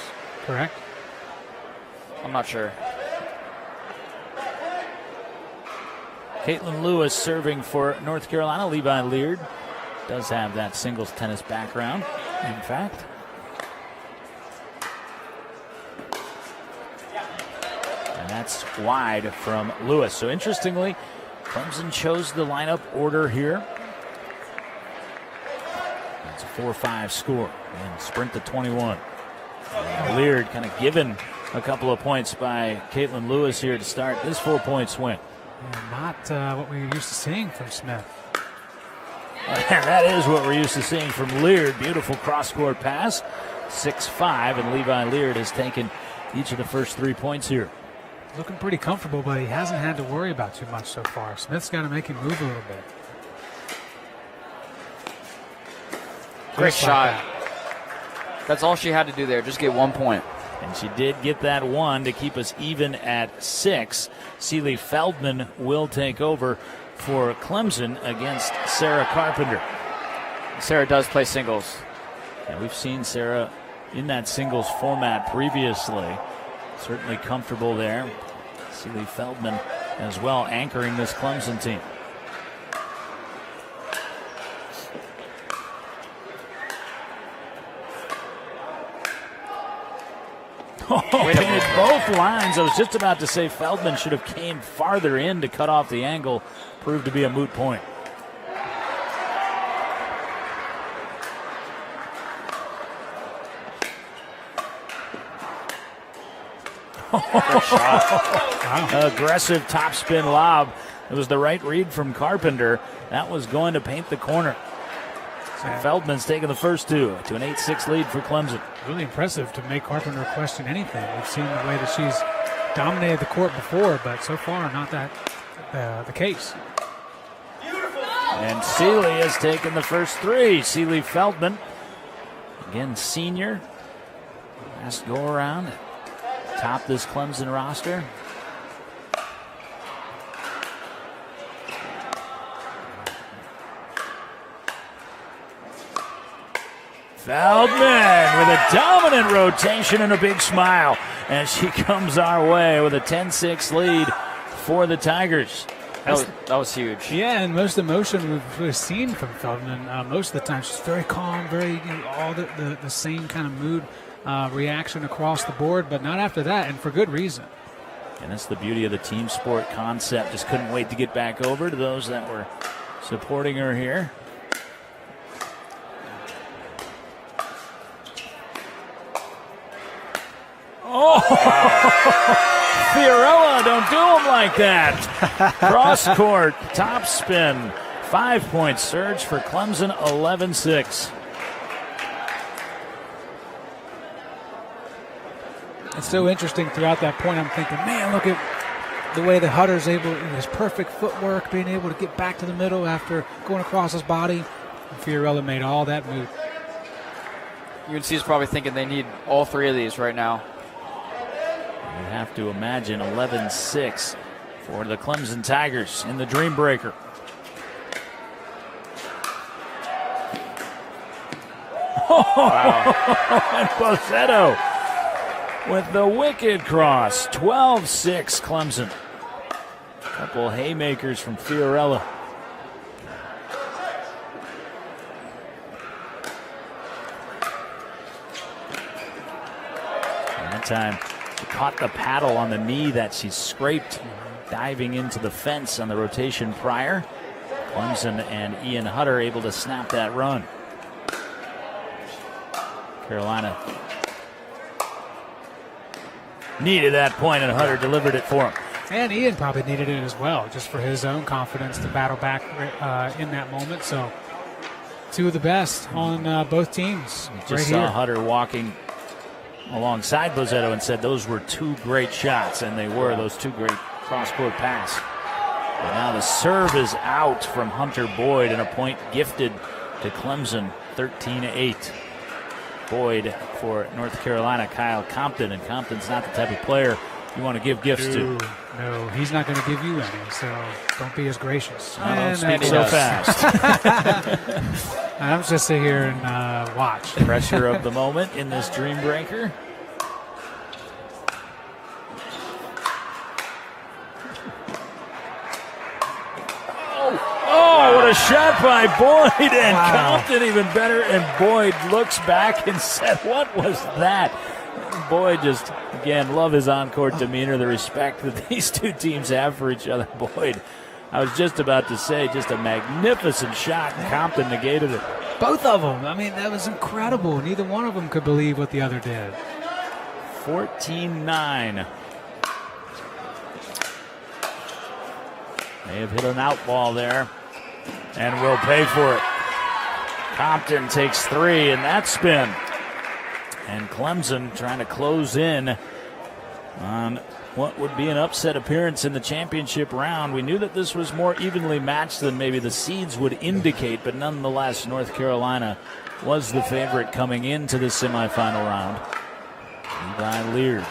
correct? I'm not sure. Caitlin Lewis serving for North Carolina. Levi Leard does have that singles tennis background, in fact. And that's wide from Lewis. So interestingly, Clemson chose the lineup order here. That's a 4-5 score and sprint to 21. And Leard kind of given a couple of points by Caitlin Lewis here to start this 4-point swing. Yeah, not what we're used to seeing from Smith. That is what we're used to seeing from Leard. Beautiful cross-court pass. 6-5, and Levi Leard has taken each of the first 3 points here. Looking pretty comfortable, but he hasn't had to worry about too much so far. Smith's got to make him move a little bit. Great shot. That's all she had to do there, just get 1 point. And she did get that one to keep us even at 6. Seeley Feldman will take over for Clemson against Sarah Carpenter. Sarah does play singles. And we've seen Sarah in that singles format previously. Certainly comfortable there. Seeley Feldman as well anchoring this Clemson team. Painted both lines. I was just about to say Feldman should have came farther in to cut off the angle. Proved to be a moot point. Aggressive topspin lob. It was the right read from Carpenter. That was going to paint the corner. So Feldman's taking the first two to an 8-6 lead for Clemson. Really impressive to make Carpenter question anything. We've seen the way that she's dominated the court before, but so far not that the case. And Seeley has taken the first three. Seeley Feldman, again senior. Last go around, top this Clemson roster. Feldman with a dominant rotation and a big smile as she comes our way with a 10-6 lead for the Tigers. That was huge. Yeah, and most emotion we've seen from Feldman. Most of the time she's very calm, very all the same kind of mood reaction across the board, but not after that, and for good reason. And that's the beauty of the team sport concept. Just couldn't wait to get back over to those that were supporting her here. Oh, Fiorella, don't do him like that. Cross court, top spin, 5-point surge for Clemson, 11-6. It's so interesting throughout that point. I'm thinking, man, look at the way the Hutter's able, his perfect footwork, being able to get back to the middle after going across his body. And Fiorella made all that move. UNC is probably thinking they need all three of these right now. You have to imagine 11-6 for the Clemson Tigers in the Dreambreaker. And Bosetto with the wicked cross. 12-6 Clemson. Couple haymakers from Fiorella. And that time she caught the paddle on the knee that she scraped diving into the fence on the rotation prior. Clemson and Ian Hutter able to snap that run. Carolina needed that point, and Hutter delivered it for him. And Ian probably needed it as well, just for his own confidence to battle back in that moment. So, two of the best on both teams. Just saw Hutter walking alongside Bosetto and said those were two great shots, and they were those two great cross-court pass. But now the serve is out from Hunter Boyd, and a point gifted to Clemson, 13-8. Boyd for North Carolina, Kyle Compton, and Compton's not the type of player you want to give gifts to. No, he's not going to give you any, so don't be as gracious. Don't speak so fast. I'm just sit here and watch. Pressure of the moment in this Dreambreaker. Oh, what a shot by Boyd, and Compton even better, and Boyd looks back and said, what was that? Boyd just, again, love his on-court demeanor, the respect that these two teams have for each other. Boyd, I was just about to say, just a magnificent shot, and Compton negated it. Both of them. I mean, that was incredible. Neither one of them could believe what the other did. 14-9. May have hit an out ball there, and will pay for it. Compton takes three in that spin. And Clemson trying to close in on what would be an upset appearance in the championship round. We knew that this was more evenly matched than maybe the seeds would indicate, but nonetheless, North Carolina was the favorite coming into the semifinal round. Levi Leard.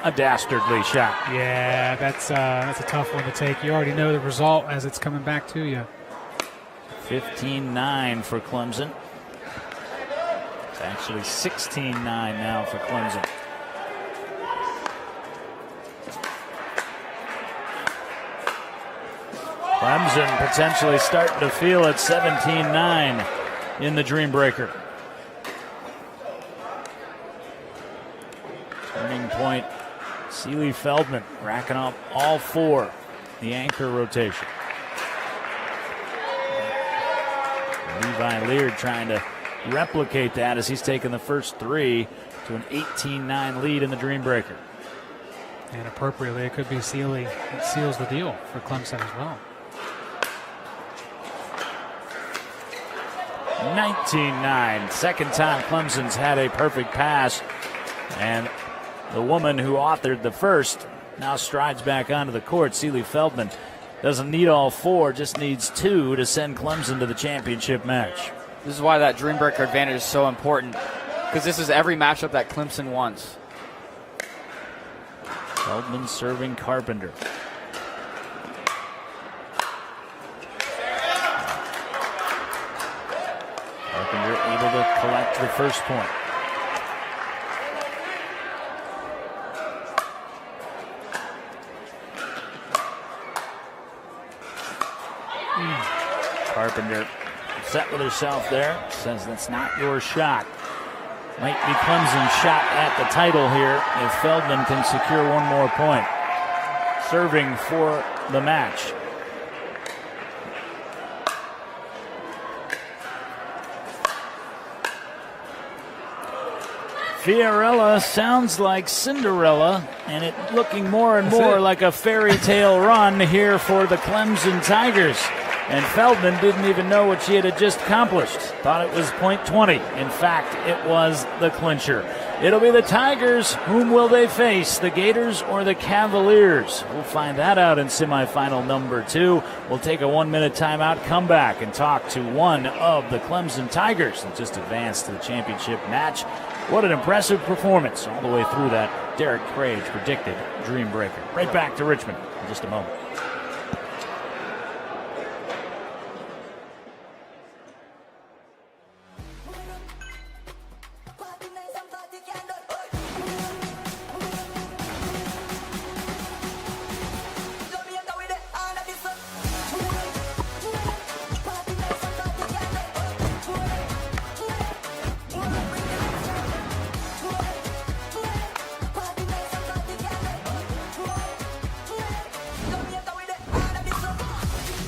A dastardly shot. Yeah, that's a tough one to take. You already know the result as it's coming back to you. 15-9 for Clemson. It's actually 16-9 now for Clemson. Clemson potentially starting to feel it. 17-9 in the Dreambreaker. Turning point, Seeley Feldman racking up all four. The anchor rotation. Levi Leard trying to replicate that as he's taken the first 3 to an 18-9 lead in the Dreambreaker. And appropriately, it could be Sealy. It seals the deal for Clemson as well. 19-9. Second time Clemson's had a perfect pass. And the woman who authored the first now strides back onto the court. Sealy Feldman doesn't need all 4, just needs 2 to send Clemson to the championship match. This is why that Dreambreaker advantage is so important, because this is every matchup that Clemson wants. Feldman serving Carpenter. Carpenter able to collect the first point. Carpenter upset with herself there. Says that's not your shot. Might be Clemson's shot at the title here if Feldman can secure one more point. Serving for the match. Fiorella sounds like Cinderella, and it looking more and more like a fairy tale run here for the Clemson Tigers. And Feldman didn't even know what she had just accomplished. Thought it was point 20. In fact, it was the clincher. It'll be the Tigers. Whom will they face, the Gators or the Cavaliers? We'll find that out in semifinal number 2. We'll take a 1-minute timeout, come back, and talk to one of the Clemson Tigers that just advanced to the championship match. What an impressive performance all the way through that. Derek Crage predicted Dreambreaker. Right back to Richmond in just a moment.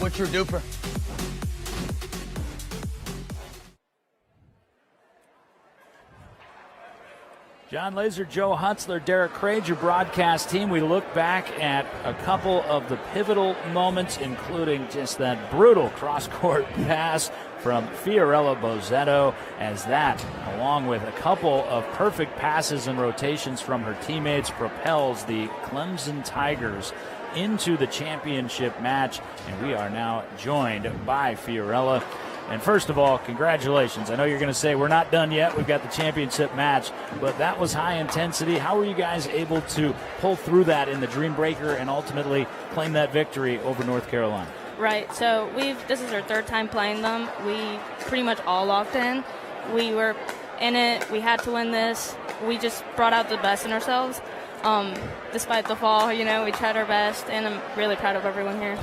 What's your DUPR? John Laser, Joe Hutzler, Derek Crage, your broadcast team. We look back at a couple of the pivotal moments, including just that brutal cross-court pass from Fiorella Bozzetto, as that, along with a couple of perfect passes and rotations from her teammates, propels the Clemson Tigers into the championship match. And we are now joined by Fiorella. And first of all, congratulations. I know you're going to say we're not done yet. We've got the championship match, but that was high intensity. How were you guys able to pull through that in the Dreambreaker and ultimately claim that victory over North Carolina? Right. So this is our 3rd time playing them. We pretty much all locked in. We were in it. We had to win this. We just brought out the best in ourselves. Despite the fall, we tried our best, and I'm really proud of everyone here.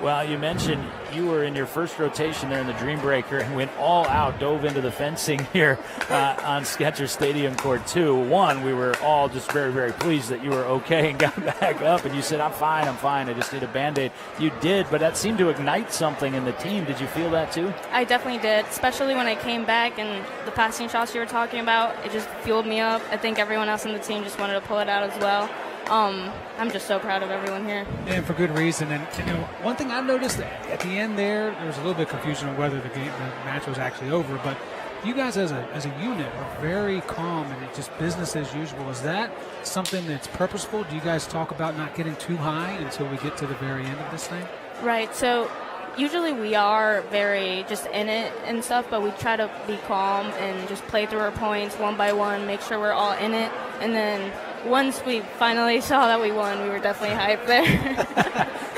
Well, you mentioned you were in your first rotation there in the Dreambreaker and went all out, dove into the fencing here on Skechers Stadium Court 2. One, we were all just very, very pleased that you were okay and got back up, and you said, I'm fine, I just need a Band-Aid. You did, but that seemed to ignite something in the team. Did you feel that too? I definitely did, especially when I came back and the passing shots you were talking about, it just fueled me up. I think everyone else on the team just wanted to pull it out as well. I'm just so proud of everyone here. And for good reason. And one thing I noticed at the end there was a little bit of confusion on whether the match was actually over, but you guys as a unit are very calm and it's just business as usual. Is that something that's purposeful? Do you guys talk about not getting too high until we get to the very end of this thing? Right. So usually we are very just in it and stuff, but we try to be calm and just play through our points one by one, make sure we're all in it, and then once we finally saw that we won, we were definitely hyped there.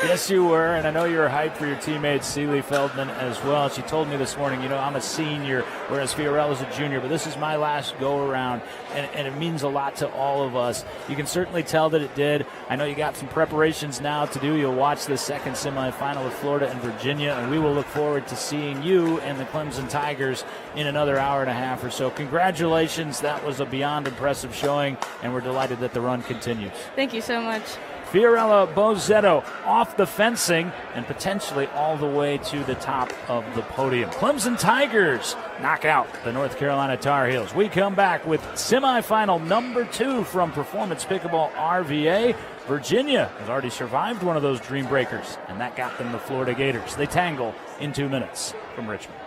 Yes, you were, and I know you were hyped for your teammate, Sealy Feldman, as well. She told me this morning, I'm a senior, whereas Fiorella's a junior, but this is my last go-around, and it means a lot to all of us. You can certainly tell that it did. I know you got some preparations now to do. You'll watch the second semifinal with Florida and Virginia, and we will look forward to seeing you and the Clemson Tigers in another hour and a half or so. Congratulations. That was a beyond impressive showing, and we're delighted that the run continues. Thank you so much. Fiorella Bozzetto off the fencing and potentially all the way to the top of the podium. Clemson Tigers knock out the North Carolina Tar Heels. We come back with semifinal number 2 from Performance Pickleball RVA. Virginia has already survived one of those Dreambreakers, and that got them the Florida Gators. They tangle in 2 minutes from Richmond.